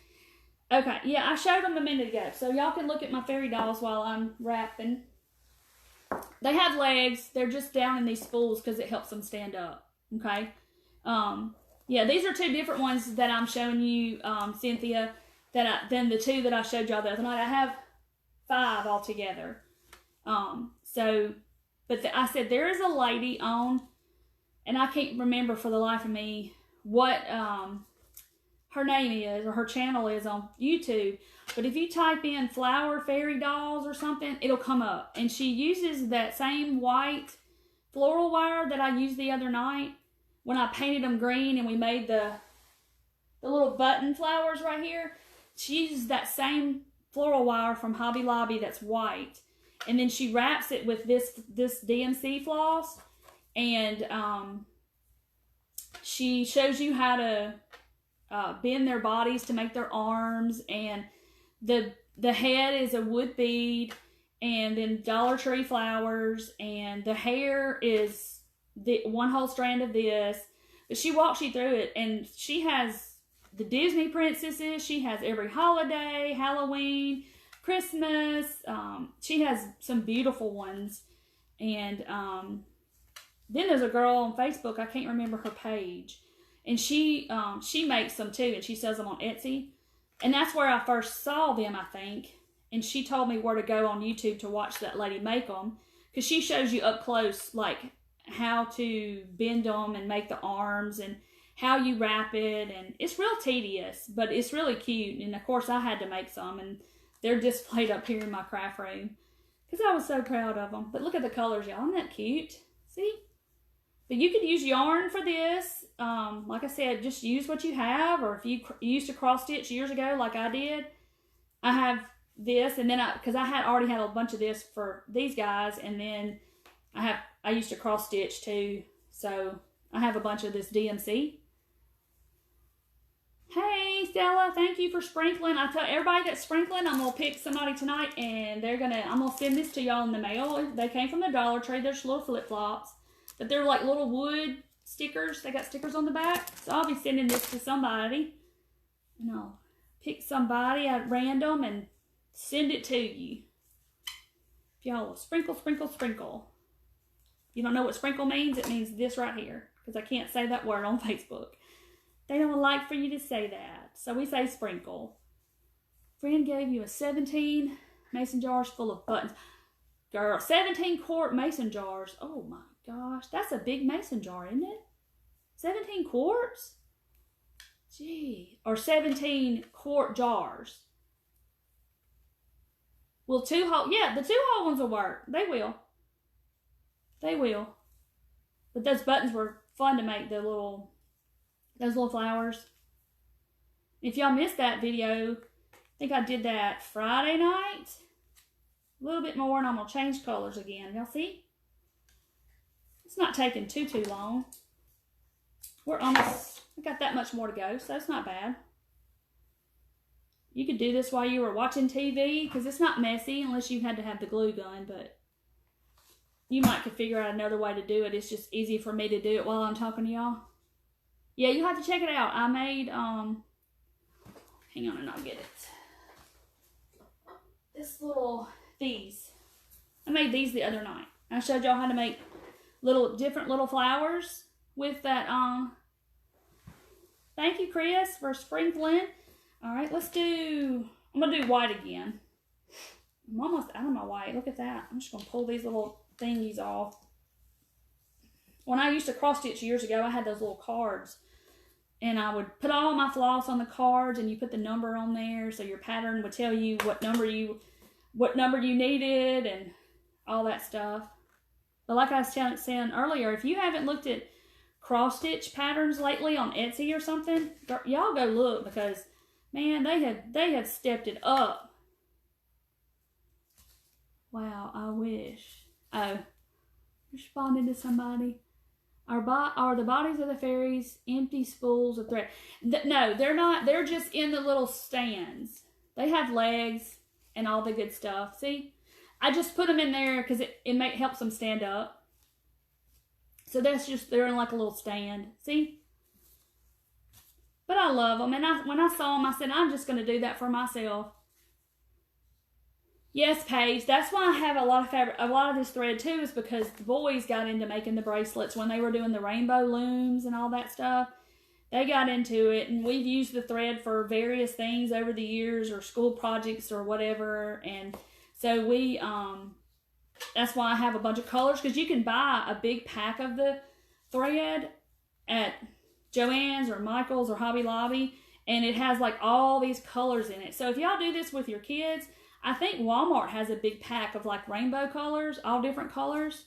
Okay, yeah, I showed them a minute ago. So y'all can look at my fairy dolls while I'm wrapping. They have legs. They're just down in these spools because it helps them stand up. Okay? Yeah, these are two different ones that I'm showing you, Cynthia, than the two that I showed y'all the other night. I have 5 altogether. I said there is a lady on, and I can't remember for the life of me what her name is or her channel is on YouTube. But if you type in flower fairy dolls or something, it'll come up. And she uses that same white floral wire that I used the other night when I painted them green and we made the little button flowers right here. She uses that same floral wire from Hobby Lobby that's white. And then she wraps it with this DMC floss. And she shows you how to bend their bodies to make their arms. And the head is a wood bead. And then Dollar Tree flowers. And the hair is the one whole strand of this. But she walks you through it. And she has the Disney princesses. She has every holiday, Halloween, Christmas. She has some beautiful ones. And then there's a girl on Facebook, I can't remember her page, and she makes them too, and she sells them on Etsy. And that's where I first saw them, I think. And she told me where to go on YouTube to watch that lady make them, because she shows you up close like how to bend them and make the arms and how you wrap it. And it's real tedious, but it's really cute. And of course I had to make some, and they're displayed up here in my craft room because I was so proud of them. But look at the colors, y'all. Isn't that cute? See? But you could use yarn for this. Like I said, just use what you have. Or if you used to cross stitch years ago like I did, I have this. And then because I had already had a bunch of this for these guys. And then I used to cross stitch too. So I have a bunch of this DMC. Hey, Stella, thank you for sprinkling. I tell everybody that's sprinkling, I'm going to pick somebody tonight, and I'm going to send this to y'all in the mail. They came from the Dollar Tree. They're just little flip-flops, but they're like little wood stickers. They got stickers on the back, so I'll be sending this to somebody, and I'll pick somebody at random and send it to you. If y'all will sprinkle, sprinkle, sprinkle. You don't know what sprinkle means? It means this right here, because I can't say that word on Facebook. They don't like for you to say that. So we say sprinkle. Friend gave you a 17 mason jars full of buttons. Girl, 17 quart mason jars. Oh my gosh. That's a big mason jar, isn't it? 17 quarts? Gee. Or 17 quart jars. Well, the 2 whole ones will work. They will. They will. But those buttons were fun to make, those little flowers. If y'all missed that video, I think I did that Friday night. A little bit more, and I'm going to change colors again. Y'all see? It's not taking too long. We're almost, we got that much more to go, so it's not bad. You could do this while you were watching TV, because it's not messy unless you had to have the glue gun, but you might could figure out another way to do it. It's just easy for me to do it while I'm talking to y'all. Yeah, you have to check it out. I made, hang on and I'll get it. These. I made these the other night. I showed y'all how to make different little flowers with that, thank you, Chris, for sprinkling. All right, I'm going to do white again. I'm almost out of my white. Look at that. I'm just going to pull these little thingies off. When I used to cross stitch years ago, I had those little cards. And I would put all my floss on the cards, and you put the number on there, so your pattern would tell you what number you needed and all that stuff. But like I was saying earlier, if you haven't looked at cross stitch patterns lately on Etsy or something, y'all go look, because man, they had stepped it up. Wow, I wish. Oh, responding to somebody. Are the bodies of the fairies empty spools of thread? No, they're not. They're just in the little stands. They have legs and all the good stuff. See? I just put them in there because it helps them stand up. So they're in like a little stand. See? But I love them. And when I saw them, I said, I'm just going to do that for myself. Yes, Paige, that's why I have a lot of fabric. A lot of this thread too is because the boys got into making the bracelets when they were doing the rainbow looms and all that stuff. they got into it, and we've used the thread for various things over the years, or school projects or whatever. And so we, that's why I have a bunch of colors, because you can buy a big pack of the thread at Joann's or Michael's or Hobby Lobby, and it has like all these colors in it. So if y'all do this with your kids, I think Walmart has a big pack of like rainbow colors, all different colors.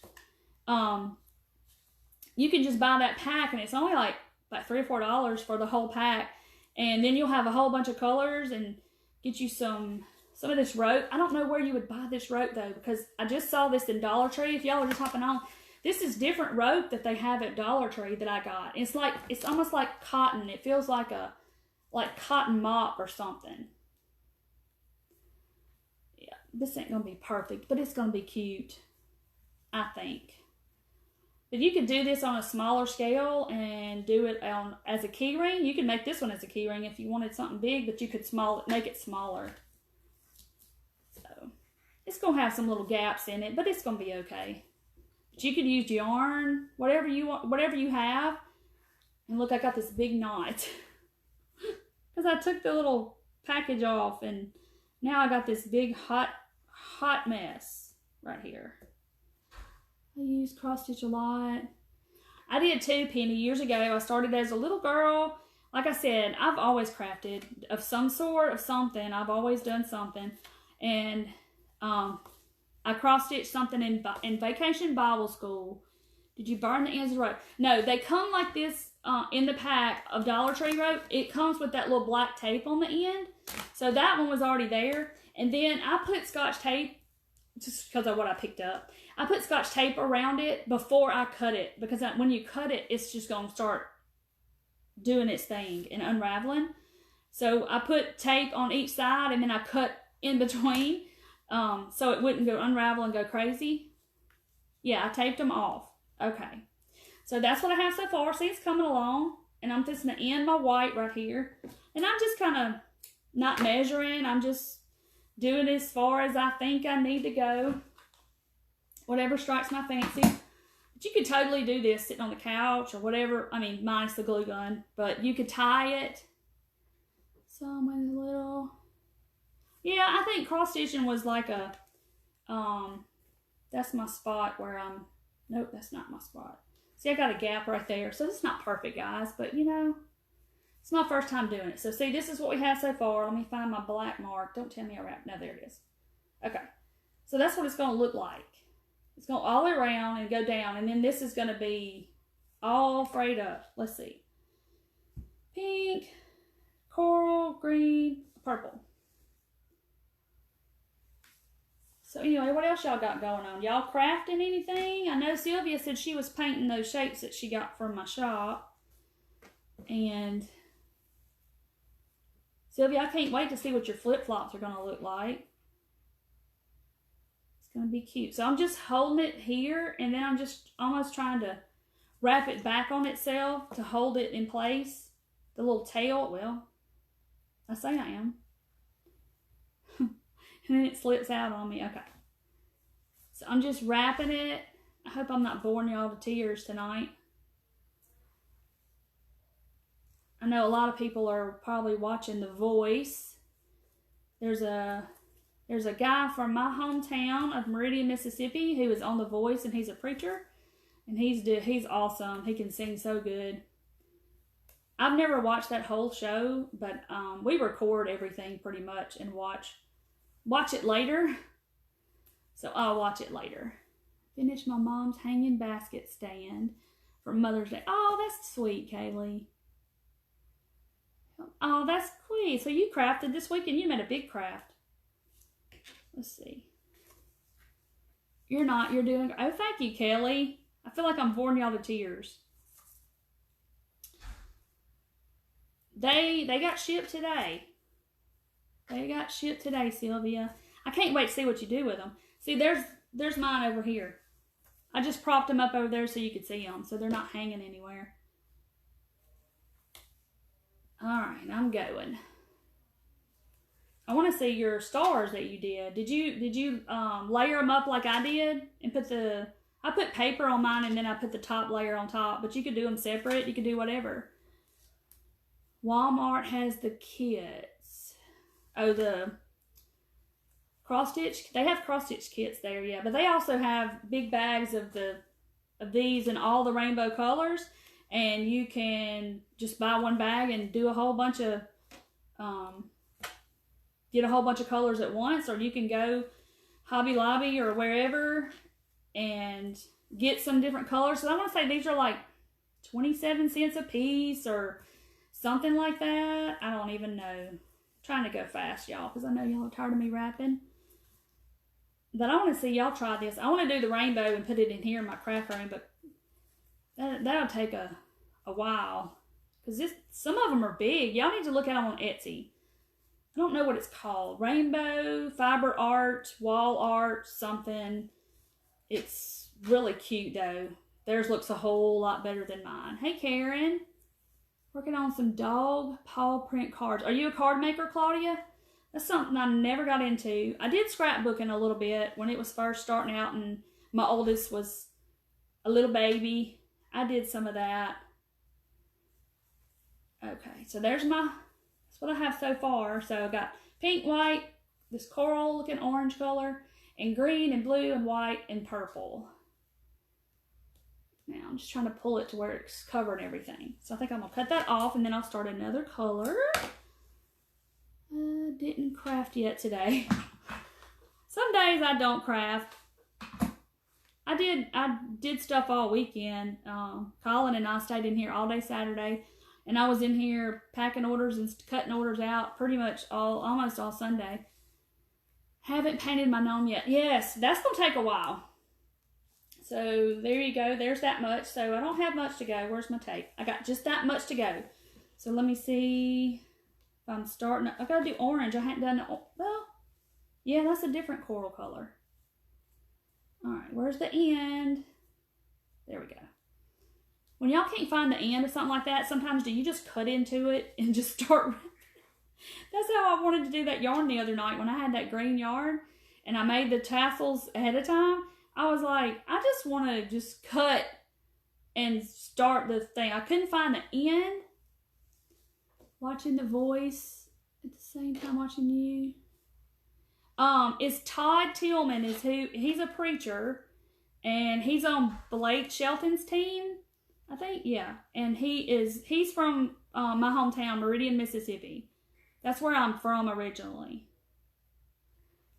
You can just buy that pack, and it's only like $3 or $4 for the whole pack, and then you'll have a whole bunch of colors, and get you some of this rope. I don't know where you would buy this rope though, because I just saw this in Dollar Tree. If y'all are just hopping on, this is different rope that they have at Dollar Tree that I got. It's almost like cotton. It feels like cotton mop or something. Yeah, this ain't gonna be perfect, but it's gonna be cute, I think. But you could do this on a smaller scale and do it as a key ring. You can make this one as a key ring if you wanted something big, but you could make it smaller. So it's going to have some little gaps in it, but it's going to be okay. But you could use yarn, whatever you want, whatever you have. And look, I got this big knot. Because I took the little package off, and now I got this big hot mess right here. I use cross stitch a lot. I did too, Penny, years ago. I started as a little girl. Like I said, I've always crafted of some sort, of something. I've always done something. And I cross stitched something in Vacation Bible School. Did you burn the ends of the rope? No, they come like this in the pack of Dollar Tree rope. It comes with that little black tape on the end. So that one was already there. And then I put Scotch tape, just because of what I picked up. I put Scotch tape around it before I cut it, because when you cut it, it's just going to start doing its thing and unraveling. So I put tape on each side, and then I cut in between so it wouldn't go unravel and go crazy. Yeah, I taped them off. Okay. So that's what I have so far. See, it's coming along, and I'm just going to end my white right here. And I'm just kind of not measuring. I'm just doing it as far as I think I need to go. Whatever strikes my fancy. But you could totally do this sitting on the couch or whatever. I mean, minus the glue gun. But you could tie it. So I'm in a little... Yeah, I think cross stitching was like a... that's my spot where I'm... Nope, that's not my spot. See, I got a gap right there. So it's not perfect, guys. But, you know, it's my first time doing it. So, see, this is what we have so far. Let me find my black mark. Don't tell me I wrapped... No, there it is. Okay. So that's what it's going to look like. It's going all the way around and go down. And then this is going to be all frayed up. Let's see. Pink, coral, green, purple. So anyway, what else y'all got going on? Y'all crafting anything? I know Sylvia said she was painting those shapes that she got from my shop. And Sylvia, I can't wait to see what your flip-flops are going to look like. Going to be cute. So I'm just holding it here, and then I'm just almost trying to wrap it back on itself to hold it in place. The little tail, well, I say I am. And then it slips out on me. Okay. So I'm just wrapping it. I hope I'm not boring y'all to tears tonight. I know a lot of people are probably watching The Voice. There's a guy from my hometown of Meridian, Mississippi, who is on The Voice, and he's a preacher, and he's awesome. He can sing so good. I've never watched that whole show, but we record everything pretty much and watch it later. So I'll watch it later. Finish my mom's hanging basket stand for Mother's Day. Oh, that's sweet, Kaylee. Oh, that's sweet. So you crafted this weekend. You made a big craft. Let's see. You're not. You're doing... Oh, thank you, Kelly. I feel like I'm boring y'all to tears. They got shipped today. They got shipped today, Sylvia. I can't wait to see what you do with them. See, there's mine over here. I just propped them up over there so you could see them, so they're not hanging anywhere. All right, I'm going. I want to see your stars that you did. Did you layer them up like I did and I put paper on mine and then I put the top layer on top, but you could do them separate. You could do whatever. Walmart has the kits. Oh, the cross stitch. They have cross stitch kits there, yeah. But they also have big bags of these in all the rainbow colors, and you can just buy one bag and do a whole bunch of get a whole bunch of colors at once, or you can go Hobby Lobby or wherever and get some different colors. So I want to say these are like 27 cents a piece or something like that. I don't even know. I'm trying to go fast, y'all, because I know y'all are tired of me rapping. But I want to see y'all try this. I want to do the rainbow and put it in here in my craft room, but that'll take a while. Because some of them are big. Y'all need to look at them on Etsy. I don't know what it's called. Rainbow, fiber art, wall art, something. It's really cute, though. Theirs looks a whole lot better than mine. Hey, Karen. Working on some dog paw print cards. Are you a card maker, Claudia? That's something I never got into. I did scrapbooking a little bit when it was first starting out and my oldest was a little baby. I did some of that. Okay, so that's what I have so far. So I got pink, white, this coral looking orange color, and green and blue and white and purple. Now I'm just trying to pull it to where it's covering everything. So I think I'm gonna cut that off and then I'll start another color. Didn't craft yet today. Some days I don't craft. I did stuff all weekend. Colin and I stayed in here all day Saturday, and I was in here packing orders and cutting orders out pretty much almost all Sunday. Haven't painted my gnome yet. Yes, that's gonna take a while. So there you go. There's that much. So I don't have much to go. Where's my tape? I got just that much to go. So let me see. I'm starting. I gotta do orange. I hadn't done it. Well, yeah, that's a different coral color. All right, where's the end? There we go. When y'all can't find the end of something like that, sometimes do you just cut into it and just start? That's how I wanted to do that yarn the other night when I had that green yarn and I made the tassels ahead of time. I was like, I just want to just cut and start the thing. I couldn't find the end. Watching The Voice at the same time watching you. Is Todd Tillman is who? He's a preacher, and he's on Blake Shelton's team, I think. Yeah, and he's from my hometown, Meridian, Mississippi. That's where I'm from originally.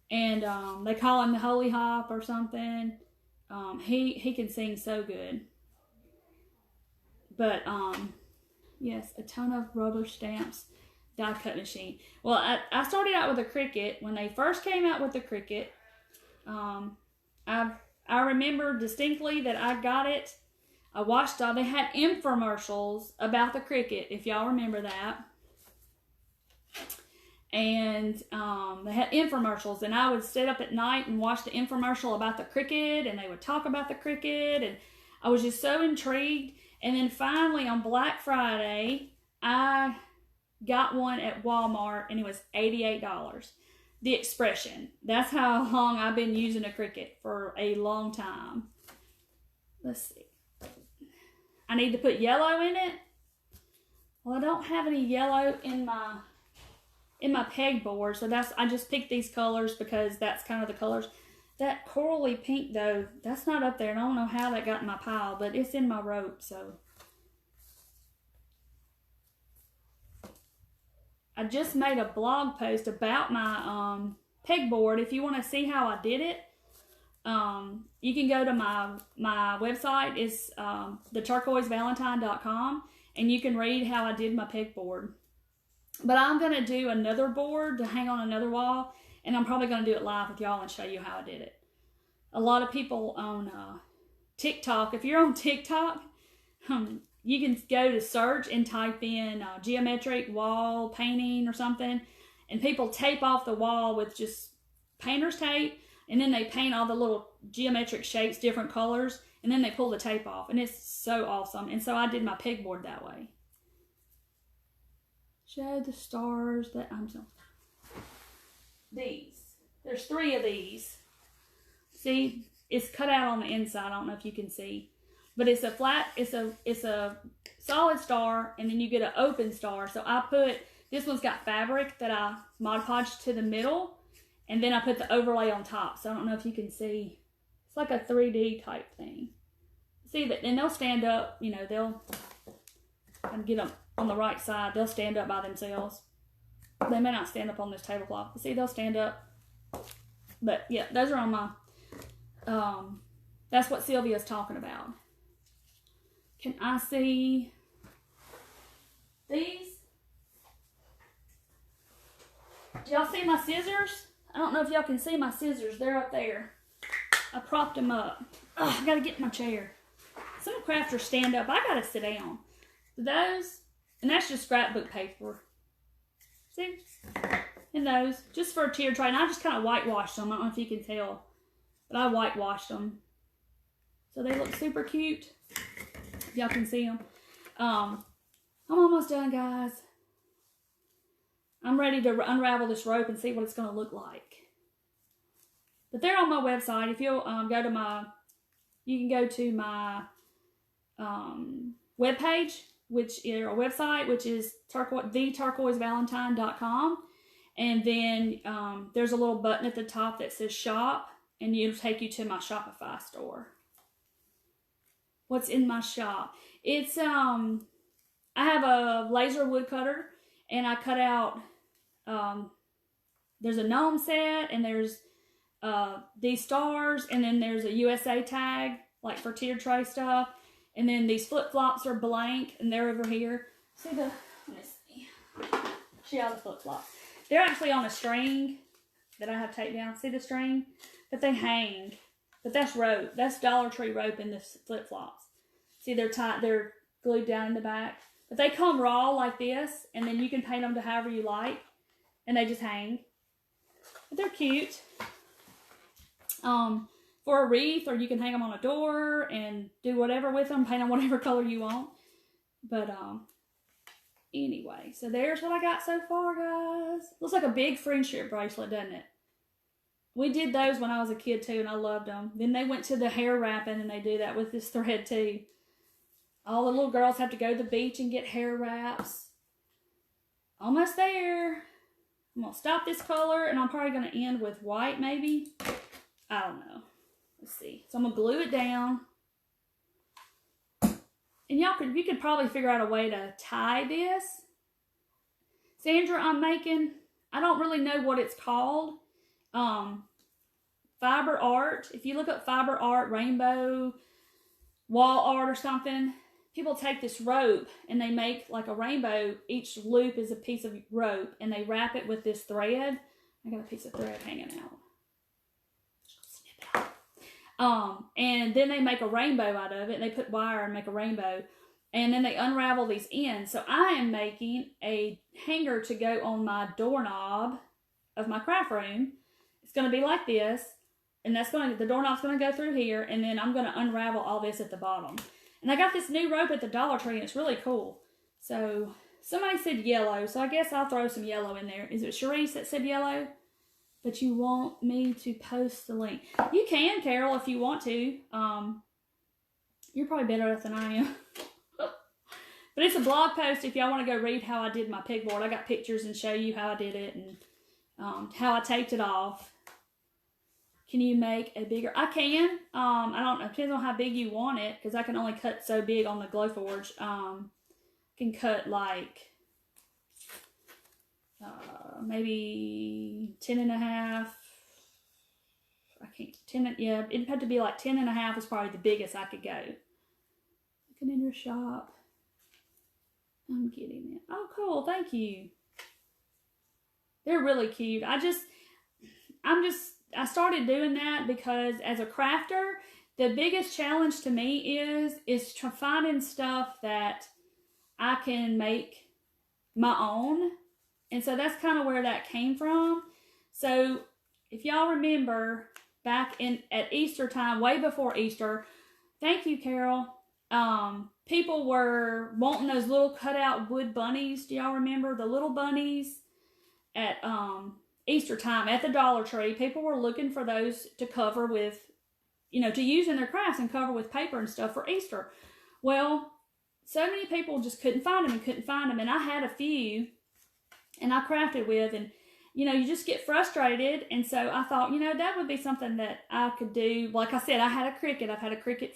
And they call him the Holy Hop or something. He can sing so good. But yes, a ton of rubber stamps, die cut machine. Well, I started out with a Cricut. When they first came out with the Cricut, I remember distinctly that I got it. I watched they had infomercials about the Cricut, if y'all remember that. And they had infomercials, and I would sit up at night and watch the infomercial about the Cricut, and they would talk about the Cricut, and I was just so intrigued. And then finally on Black Friday, I got one at Walmart, and it was $88. The Expression. That's how long I've been using a Cricut, for a long time. Let's see. I need to put yellow in it. Well, I don't have any yellow in my pegboard, so I just picked these colors because that's kind of the colors. That corally pink, though, that's not up there, and I don't know how that got in my pile, but it's in my rope, so. I just made a blog post about my pegboard. If you want to see how I did it, you can go to my website. It's theturquoisevalentine.com, and you can read how I did my pegboard. But I'm going to do another board to hang on another wall, and I'm probably going to do it live with y'all and show you how I did it. A lot of people on TikTok, if you're on TikTok, you can go to search and type in geometric wall painting or something, and people tape off the wall with just painter's tape, and then they paint all the little geometric shapes, different colors, and then they pull the tape off, and it's so awesome. And so I did my pegboard that way. Show the stars that these. There's 3 of these. See, it's cut out on the inside. I don't know if you can see. but it's a flat, it's a solid star, and then you get an open star. So I put, this one's got fabric that I Mod Podged to the middle, and then I put the overlay on top. So I don't know if you can see. It's like a 3D type thing. See that, and they'll stand up, you know, they'll, and get them on the right side, they'll stand up by themselves. They may not stand up on this tablecloth, but see, they'll stand up. But yeah, those are on my, that's what Sylvia's talking about. Can I see these? Do y'all see my scissors? I don't know if y'all can see my scissors. They're up there. I propped them up. Ugh, I gotta get in my chair. Some crafters stand up. I gotta sit down. Those, and that's just scrapbook paper. See? And those, just for a tier tray. And I just kind of whitewashed them. I don't know if you can tell, but I whitewashed them. So they look super cute. Y'all can see them. I'm almost done, guys. I'm ready to unravel this rope and see what it's going to look like. But they're on my website. If you'll go to my, you can go to my webpage, which is a website, which is theturquoisevalentine.com. And then there's a little button at the top that says shop, and it'll take you to my Shopify store. What's in my shop? It's, I have a laser woodcutter, and I cut out, there's a gnome set, and there's these stars, and then there's a USA tag, like for tier tray stuff. And then these flip-flops are blank, and they're over here. See the, let me see. Show y'all the flip-flops. They're actually on a string that I have taped down. See the string? But they hang. But that's rope. That's Dollar Tree rope in the flip-flops. See, they're tight. They're glued down in the back. But they come raw like this, and then you can paint them to however you like. And they just hang. But they're cute. For a wreath, or you can hang them on a door and do whatever with them, paint them whatever color you want. But anyway, so there's what I got so far, guys. Looks like a big friendship bracelet, doesn't it? We did those when I was a kid too, and I loved them. Then they went to the hair wrapping, and they do that with this thread too. All the little girls have to go to the beach and get hair wraps. Almost there. I'm going to stop this color, and I'm probably going to end with white maybe. I don't know. Let's see. So I'm going to glue it down. And you could probably figure out a way to tie this. Sandra, I'm making, I don't really know what it's called. Fiber art. If you look up fiber art, rainbow, wall art or something, people take this rope and they make like a rainbow. Each loop is a piece of rope, and they wrap it with this thread. I got a piece of thread hanging out. And then they make a rainbow out of it, and they put wire and make a rainbow, and then they unravel these ends. So I am making a hanger to go on my doorknob of my craft room. It's going to be like this, and the doorknob's going to go through here, and then I'm going to unravel all this at the bottom. And I got this new rope at the Dollar Tree, and it's really cool. So somebody said yellow, so I guess I'll throw some yellow in there. Is it Sharice that said yellow? But you want me to post the link. You can, Carol, if you want to. You're probably better at it than I am. But it's a blog post if y'all want to go read how I did my pegboard. I got pictures and show you how I did it and how I taped it off. Can you make a bigger? I can. I don't know. It depends on how big you want it, because I can only cut so big on the Glowforge. I can cut like maybe 10.5. I can't, 10, yeah, it'd have to be like 10.5 is probably the biggest I could go. Looking in your shop. I'm getting it. Oh, cool. Thank you. They're really cute. I started doing that because as a crafter, the biggest challenge to me is finding stuff that I can make my own. And so that's kind of where that came from. So if y'all remember back at Easter time, way before Easter, thank you, Carol. People were wanting those little cutout wood bunnies. Do y'all remember the little bunnies at Easter time at the Dollar Tree? People were looking for those to cover with to use in their crafts and cover with paper and stuff for Easter. Well, so many people just couldn't find them. And I had a few and I crafted with, and you just get frustrated. And so I thought, that would be something that I could do. Like I said, I had a Cricut. I've had a Cricut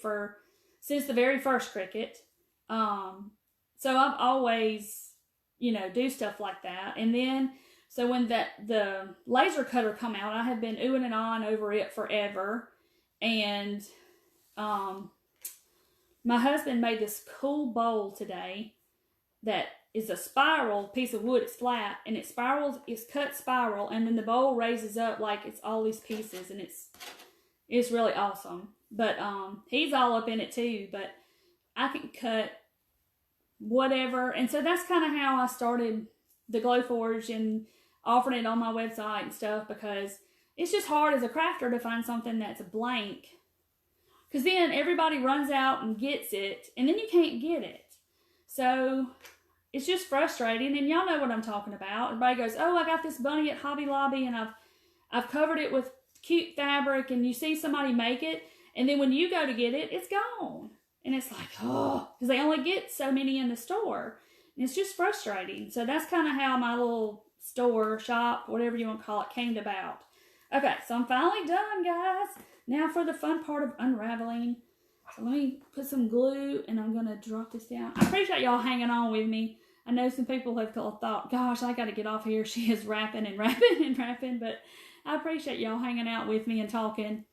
since the very first Cricut. So I've always, do stuff like that. And then, so when the laser cutter come out, I have been oohing and ahhing over it forever. And, my husband made this cool bowl today that is a spiral piece of wood. It's flat and it spirals, it's cut spiral, and then the bowl raises up like it's all these pieces, and it's really awesome. But he's all up in it too, but I can cut whatever. And so that's kind of how I started the Glowforge and offering it on my website and stuff, because it's just hard as a crafter to find something that's a blank, because then everybody runs out and gets it, and then you can't get it. So it's just frustrating, and y'all know what I'm talking about. Everybody goes, oh, I got this bunny at Hobby Lobby, and I've covered it with cute fabric, and you see somebody make it, and then when you go to get it, it's gone. And it's like, oh, because they only get so many in the store. And it's just frustrating. So that's kind of how my little shop, whatever you want to call it, came about. Okay, so I'm finally done, guys. Now for the fun part of unraveling. So let me put some glue, and I'm going to drop this down. I appreciate y'all hanging on with me. I know some people have thought, gosh, I got to get off here. She is rapping and rapping and rapping. But I appreciate y'all hanging out with me and talking.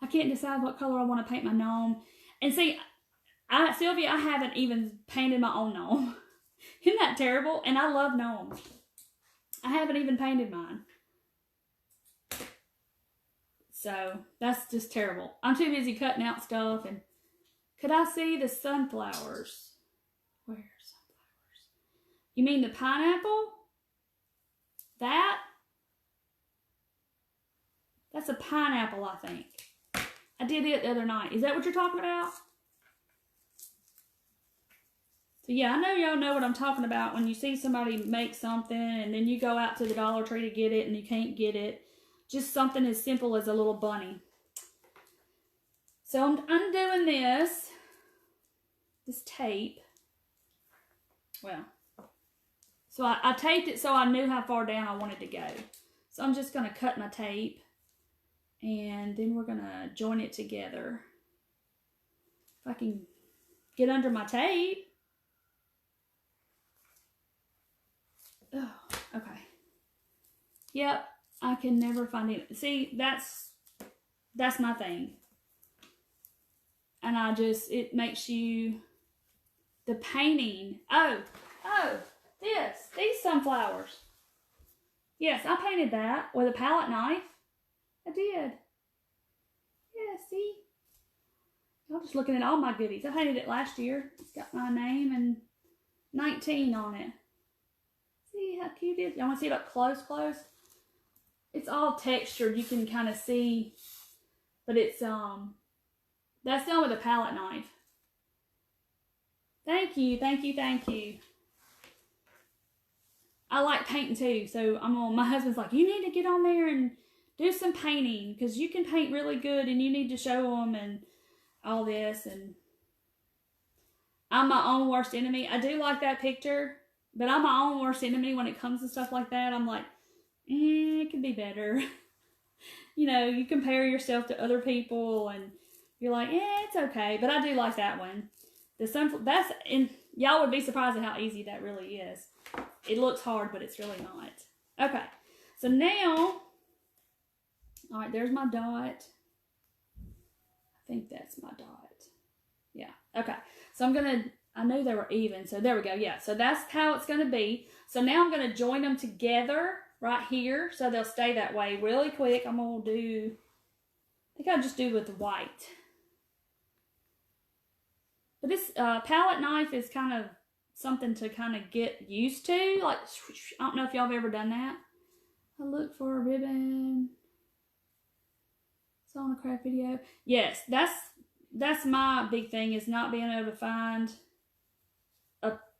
I can't decide what color I want to paint my gnome. And see, Sylvia, I haven't even painted my own gnome. Isn't that terrible? And I love gnomes. I haven't even painted mine. So that's just terrible. I'm too busy cutting out stuff. And could I see the sunflowers? Where are sunflowers? You mean the pineapple? That's a pineapple, I think. I did it the other night. Is that what you're talking about? So yeah, I know y'all know what I'm talking about when you see somebody make something and then you go out to the Dollar Tree to get it and you can't get it. Just something as simple as a little bunny. So I'm undoing this tape. Well, so I taped it so I knew how far down I wanted to go. So I'm just going to cut my tape, and then we're going to join it together. If I can get under my tape. Oh, okay. Yep, I can never find it. See, that's my thing. And it makes you, the painting. Oh, these sunflowers. Yes, I painted that with a palette knife. I did. Yeah, see? I'm just looking at all my goodies. I painted it last year. It's got my name and 19 on it. See how cute it is? Y'all want to see it up close? It's all textured. You can kind of see, but it's, that's done with a palette knife. Thank you. I like painting too, so my husband's like, you need to get on there and do some painting, because you can paint really good and you need to show them and all this. And I'm my own worst enemy. I do like that picture, but I'm my own worst enemy when it comes to stuff like that. I'm like, it could be better. You compare yourself to other people and you're like, it's okay. But I do like that one. Y'all would be surprised at how easy that really is. It looks hard, but it's really not. Okay. So now, all right, there's my dot. I think that's my dot. Yeah. Okay. So I knew they were even. So there we go. Yeah. So that's how it's going to be. So now I'm going to join them together right here. So they'll stay that way really quick. I think I'll just do with white. But this palette knife is kind of something to kind of get used to. Like, I don't know if y'all have ever done that. I look for a ribbon. It's on a craft video. Yes, that's my big thing, is not being able to find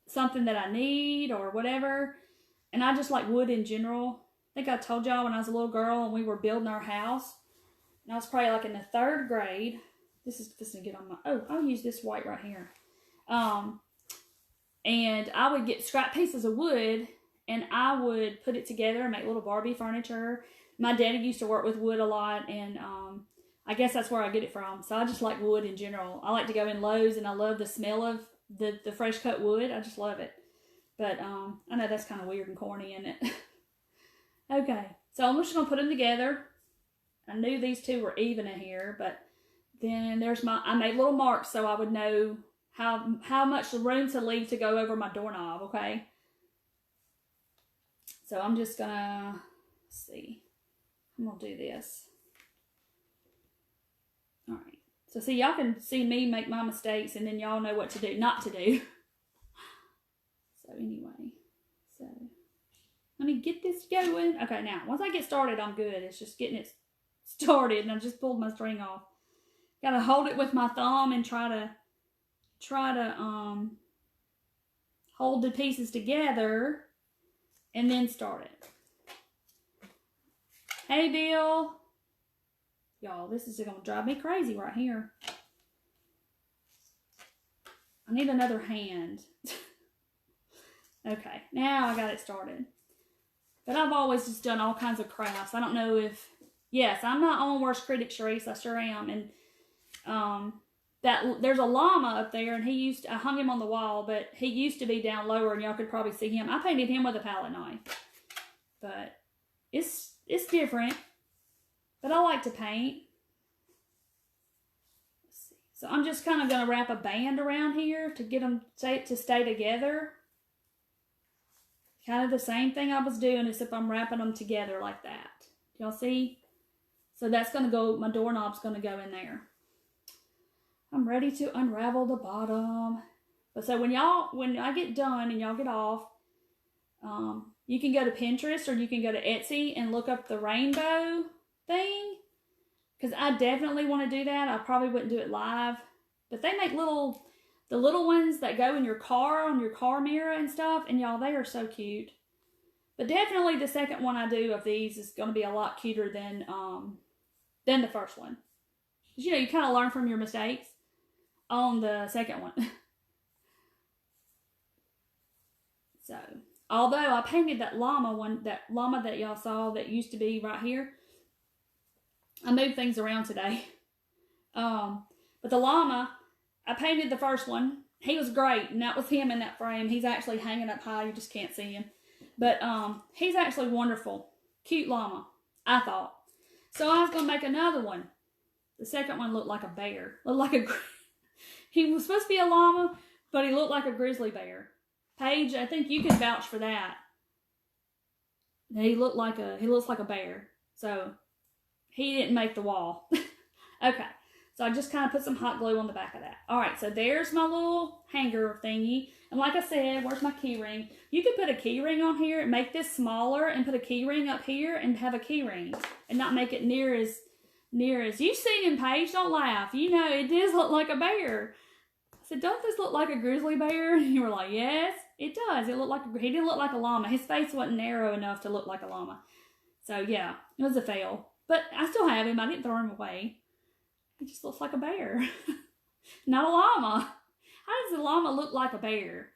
something that I need or whatever. And I just like wood in general. I think I told y'all when I was a little girl and we were building our house. And I was probably like in the 3rd grade. this is to get on my, oh, I'll use this white right here. And I would get scrap pieces of wood and I would put it together and make little Barbie furniture. My daddy used to work with wood a lot, and I guess that's where I get it from. So I just like wood in general. I like to go in Lowe's, and I love the smell of the fresh cut wood. I just love it. But I know that's kind of weird and corny, isn't it? Okay, so I'm just going to put them together. I knew these two were even in here, but then there's I made little marks so I would know how much room to leave to go over my doorknob, okay? So I'm just going to, see, I'm going to do this. All right. So see, y'all can see me make my mistakes, and then y'all know what to do, not to do. So anyway, so let me get this going. Okay, now, once I get started, I'm good. It's just getting it started, and I just pulled my string off. Got to hold it with my thumb and try to hold the pieces together and then start it. Hey, Bill. Y'all, this is going to drive me crazy right here. I need another hand. Okay, now I got it started. But I've always just done all kinds of crafts. I don't know if, yes, I'm not on Worst Critic, Sharice. I sure am. And there's a llama up there, and I hung him on the wall, but he used to be down lower, and y'all could probably see him. I painted him with a palette knife. But it's different. But I like to paint. Let's see. So I'm just kind of going to wrap a band around here to get them to stay together. Kind of the same thing I was doing, except I'm wrapping them together like that. Y'all see? So that's going to go, my doorknob's going to go in there. I'm ready to unravel the bottom. But so when I get done and y'all get off, you can go to Pinterest or you can go to Etsy and look up the rainbow thing. Because I definitely want to do that. I probably wouldn't do it live. But they make the little ones that go in your car, on your car mirror and stuff. And y'all, they are so cute. But definitely the second one I do of these is going to be a lot cuter than the first one. Because, you kind of learn from your mistakes on the second one. So, although I painted that llama that y'all saw that used to be right here. I moved things around today. But the llama, I painted the first one. He was great, and that was him in that frame. He's actually hanging up high. You just can't see him. But he's actually wonderful. Cute llama, I thought. So I was going to make another one. The second one looked like a bear. He was supposed to be a llama, but he looked like a grizzly bear. Paige, I think you can vouch for that. He looks like a bear. So he didn't make the wall. Okay. So I just kind of put some hot glue on the back of that. All right, so there's my little hanger thingy. And like I said, where's my key ring? You could put a key ring on here and make this smaller and put a key ring up here and have a key ring and not make it near as you've seen him, Paige. Don't laugh. It does look like a bear. I said, don't this look like a grizzly bear? And you were like, yes, it does. He didn't look like a llama. His face wasn't narrow enough to look like a llama. So yeah, it was a fail. But I still have him. I didn't throw him away. He just looks like a bear. Not a llama. How does a llama look like a bear?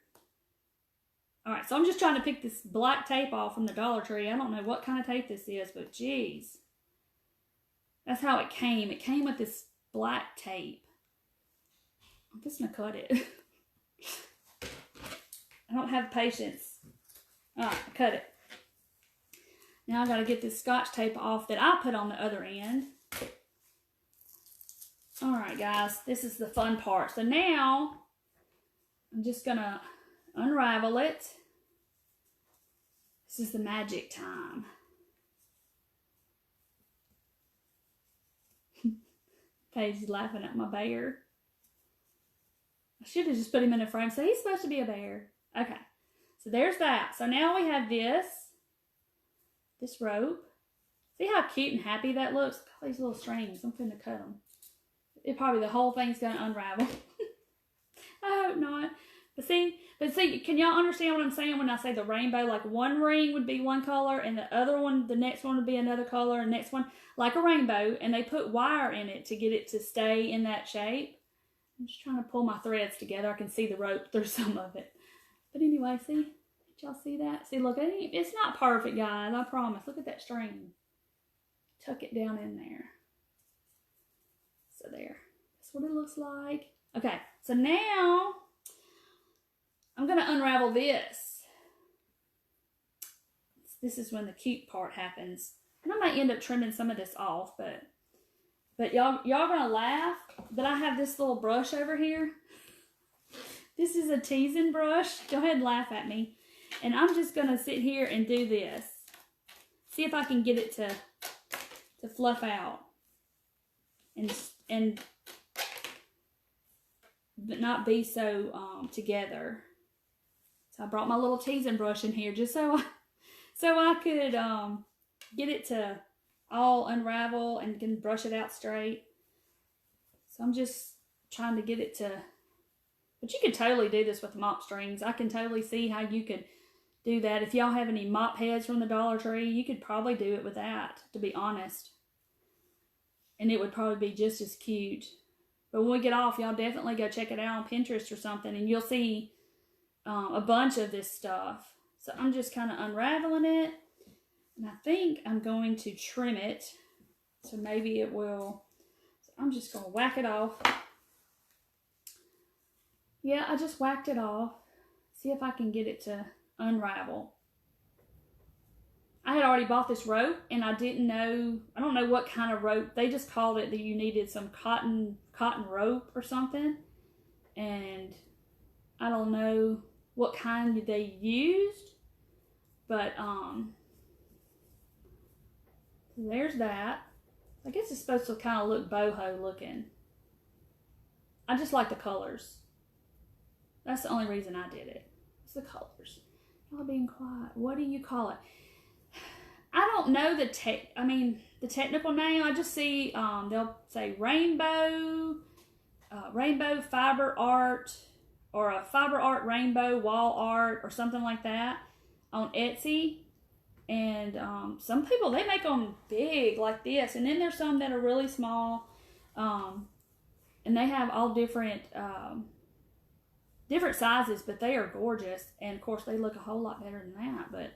Alright, so I'm just trying to pick this black tape off from the Dollar Tree. I don't know what kind of tape this is, but geez. That's how it came. It came with this black tape. I'm just going to cut it. I don't have patience. Alright, cut it. Now I got to get this Scotch tape off that I put on the other end. Alright guys, this is the fun part. So now, I'm just going to unravel it. This is the magic time. Paige is laughing at my bear. I should have just put him in a frame. So he's supposed to be a bear. Okay, so there's that. So now we have this rope. See how cute and happy that looks? Look at all these little strings. I'm finna cut them. The whole thing's gonna unravel. I hope not. But see, can y'all understand what I'm saying when I say the rainbow? Like one ring would be one color, and the other one, the next one would be another color, and next one, like a rainbow, and they put wire in it to get it to stay in that shape. I'm just trying to pull my threads together. I can see the rope through some of it. But anyway, see? Did y'all see that? See, look, it's not perfect, guys, I promise. Look at that string. Tuck it down in there. So there. That's what it looks like. Okay, so now I'm going to unravel this. This is when the cute part happens. And I might end up trimming some of this off, but y'all going to laugh that I have this little brush over here. This is a teasing brush. Go ahead and laugh at me. And I'm just going to sit here and do this. See if I can get it to fluff out. And but not be so together. So I brought my little teasing brush in here just so I could get it to all unravel and can brush it out straight. So I'm just trying to get it to, but you could totally do this with mop strings. I can totally see how you could do that. If y'all have any mop heads from the Dollar Tree, you could probably do it with that, to be honest. And it would probably be just as cute. But when we get off, y'all definitely go check it out on Pinterest or something, and you'll see a bunch of this stuff. So I'm just kind of unraveling it, and I think I'm going to trim it, so maybe it will. So I'm just going to whack it off. Yeah, I just whacked it off. See if I can get it to unravel. I had already bought this rope, and I don't know what kind of rope. They just called it that you needed some cotton rope or something, and I don't know what kind they used, but there's that. I guess it's supposed to kind of look boho looking. I just like the colors. That's the only reason I did it. It's the colors. Y'all being quiet. What do you call it? I don't know the technical name. I just see they'll say rainbow fiber art, or a fiber art rainbow wall art, or something like that on Etsy. And some people, they make them big like this, and then there's some that are really small, and they have all different sizes, but they are gorgeous. And of course they look a whole lot better than that, but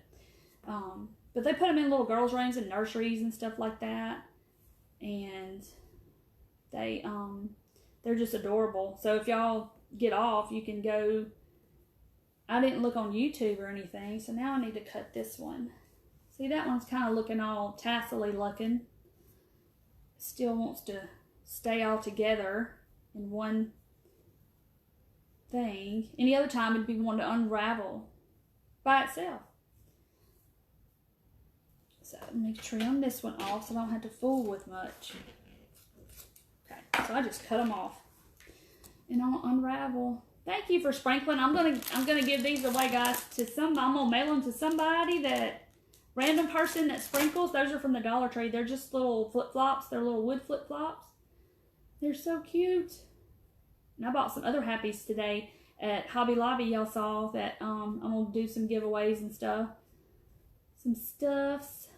they put them in little girls' rooms and nurseries and stuff like that, and they're just adorable. So if y'all get off, you can go. I didn't look on YouTube or anything, so now I need to cut this one. See, that one's kind of looking all tassel-y looking. Still wants to stay all together in one thing. Any other time it'd be one to unravel by itself. So let me trim this one off so I don't have to fool with much. Okay, so I just cut them off, and I'll unravel. Thank you for sprinkling. I'm gonna give these away, guys, to somebody. I'm gonna mail them to somebody, that random person that sprinkles. Those are from the Dollar Tree. They're just little flip-flops. They're little wood flip-flops. They're so cute. And I bought some other happies today at Hobby Lobby. Y'all saw that. I'm gonna do some giveaways and stuff. Some stuffs.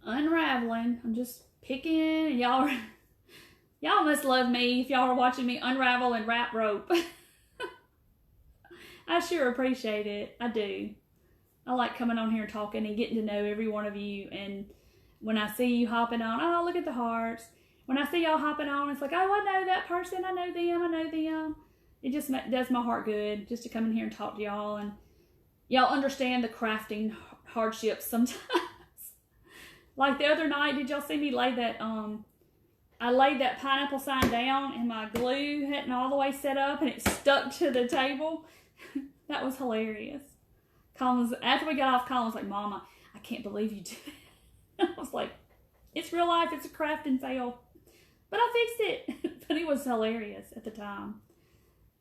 Unraveling. I'm just picking, and y'all must love me if y'all are watching me unravel and wrap rope. I sure appreciate it. I do. I like coming on here and talking and getting to know every one of you. And when I see you hopping on, oh, look at the hearts. When I see y'all hopping on, it's like, oh, I know that person. I know them. It just does my heart good just to come in here and talk to y'all. And y'all understand the crafting hardships sometimes. Like the other night, did y'all see me lay that, I laid that pineapple sign down, and my glue hadn't all the way set up, and it stuck to the table. That was hilarious. After we got off, Colin was like, Mama, I can't believe you did it. I was like, it's real life. It's a crafting fail. But I fixed it. But it was hilarious at the time.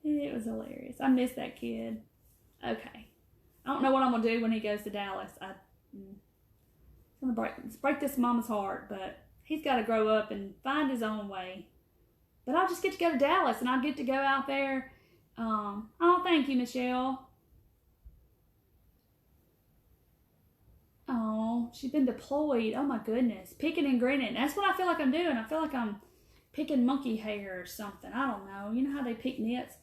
It was hilarious. I miss that kid. Okay. I don't know what I'm going to do when he goes to Dallas. It's going to break this mama's heart, but he's got to grow up and find his own way. But I'll just get to go to Dallas, and I'll get to go out there Oh, thank you, Michelle. Oh, she's been deployed. Oh my goodness. Picking and grinning. That's what I feel like I'm doing. I feel like I'm picking monkey hair or something. I don't know. You know how they pick nits?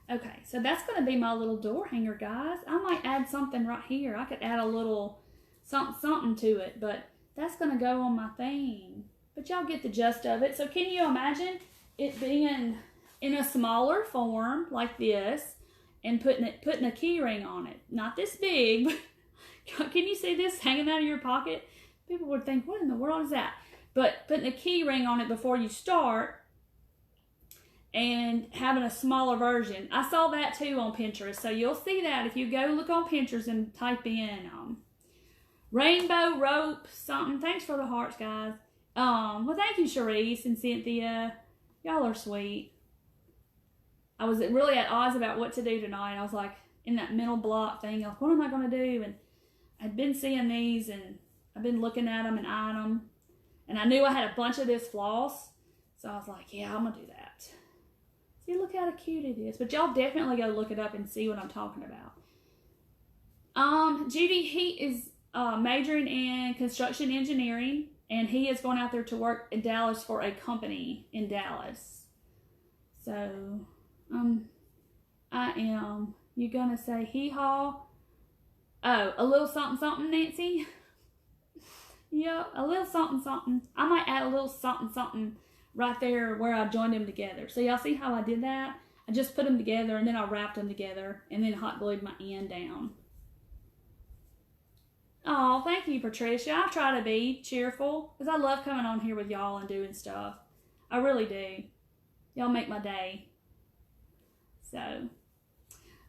Okay, so that's going to be my little door hanger, guys. I might add something right here. I could add a little something to it, but that's going to go on my thing. But y'all get the gist of it. So can you imagine it being in a smaller form like this and putting a key ring on it? Not this big, but can you see this hanging out of your pocket? People would think, what in the world is that? But putting a key ring on it before you start and having a smaller version. I saw that too on Pinterest. So you'll see that if you go look on Pinterest and type in rainbow rope something. Thanks for the hearts, guys. Well, thank you, Charisse and Cynthia. Y'all are sweet. I was really at odds about what to do tonight. I was like in that mental block thing of what am I going to do? And I'd been seeing these and I've been looking at them and eyeing them. And I knew I had a bunch of this floss. So I was like, yeah, I'm going to do that. See, look how cute it is. But y'all definitely go look it up and see what I'm talking about. Judy, he is majoring in construction engineering. And he is going out there to work in Dallas for a company in Dallas. So, I am. You gonna say hee-haw? Oh, a little something, Nancy? Yeah, a little something. I might add a little something right there where I joined them together. So y'all see how I did that? I just put them together and then I wrapped them together and then hot glued my end down. Oh, thank you, Patricia. I try to be cheerful because I love coming on here with y'all and doing stuff. I really do. Y'all make my day. So,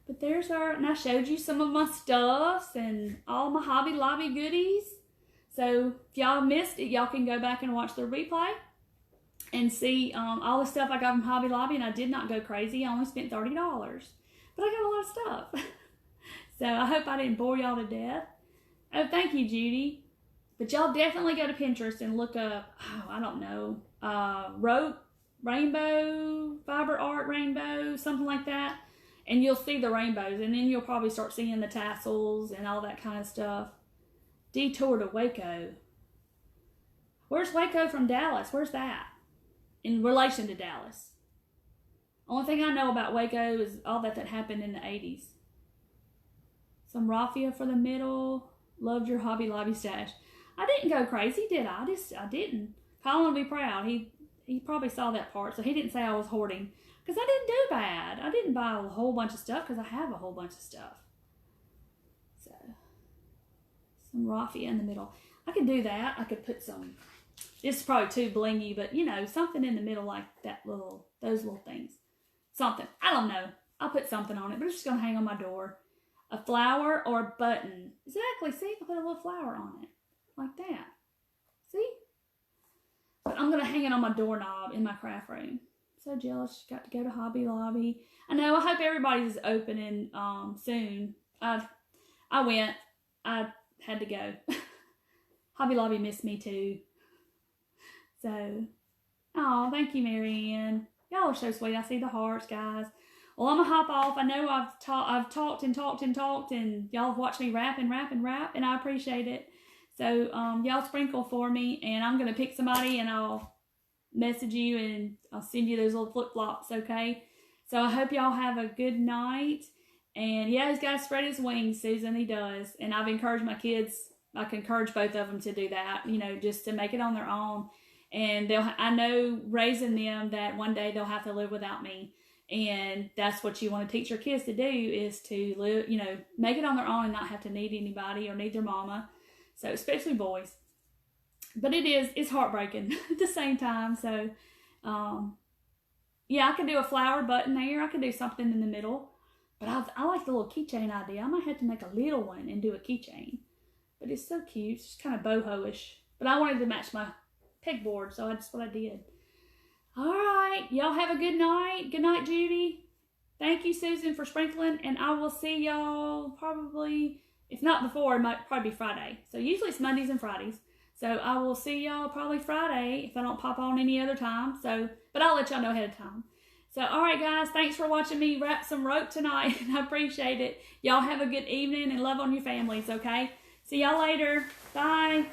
but there's our, and I showed you some of my stuffs and all my Hobby Lobby goodies. So if y'all missed it, y'all can go back and watch the replay and see all the stuff I got from Hobby Lobby. And I did not go crazy. I only spent $30, but I got a lot of stuff. So I hope I didn't bore y'all to death. Oh, thank you, Judy. But y'all definitely go to Pinterest and look up, I don't know, rope, rainbow, fiber art rainbow, something like that. And you'll see the rainbows. And then you'll probably start seeing the tassels and all that kind of stuff. Detour to Waco. Where's Waco from Dallas? Where's that? In relation to Dallas. Only thing I know about Waco is all that happened in the 80s. Some raffia for the middle. Loved your Hobby Lobby stash. I didn't go crazy, did I? I didn't. Colin will be proud. He probably saw that part, so he didn't say I was hoarding. Because I didn't do bad. I didn't buy a whole bunch of stuff because I have a whole bunch of stuff. So, some raffia in the middle. I could do that. I could put some, this is probably too blingy, but you know, something in the middle like that those little things. Something. I don't know. I'll put something on it, but it's just going to hang on my door. A flower or a button. Exactly. See, I put a little flower on it. Like that. See? But I'm going to hang it on my doorknob in my craft room. So jealous. Got to go to Hobby Lobby. I know. I hope everybody's opening soon. I went. I had to go. Hobby Lobby missed me too. So, oh, thank you, Marianne. Y'all are so sweet. I see the hearts, guys. Well, I'm going to hop off. I know I've talked and y'all have watched me rap, and I appreciate it. So, y'all sprinkle for me, and I'm going to pick somebody, and I'll message you, and I'll send you those little flip-flops, okay? So, I hope y'all have a good night. And, yeah, he's got to spread his wings, Susan. He does. And I've encouraged my kids. I can encourage both of them to do that, you know, just to make it on their own. And I know raising them that one day they'll have to live without me. And that's what you want to teach your kids to do, is to live, you know, make it on their own and not have to need anybody or need their mama. So especially boys. But it's heartbreaking at the same time. So, yeah, I could do a flower button there. I could do something in the middle. But I like the little keychain idea. I might have to make a little one and do a keychain. But it's so cute. It's just kind of boho-ish. But I wanted to match my pegboard, so that's what I did. All right. Y'all have a good night. Good night, Judy. Thank you, Susan, for sprinkling. And I will see y'all probably, if not before, it might probably be Friday. So usually it's Mondays and Fridays. So I will see y'all probably Friday if I don't pop on any other time. So, but I'll let y'all know ahead of time. So, all right, guys, thanks for watching me wrap some rope tonight. I appreciate it. Y'all have a good evening and love on your families, okay? See y'all later. Bye.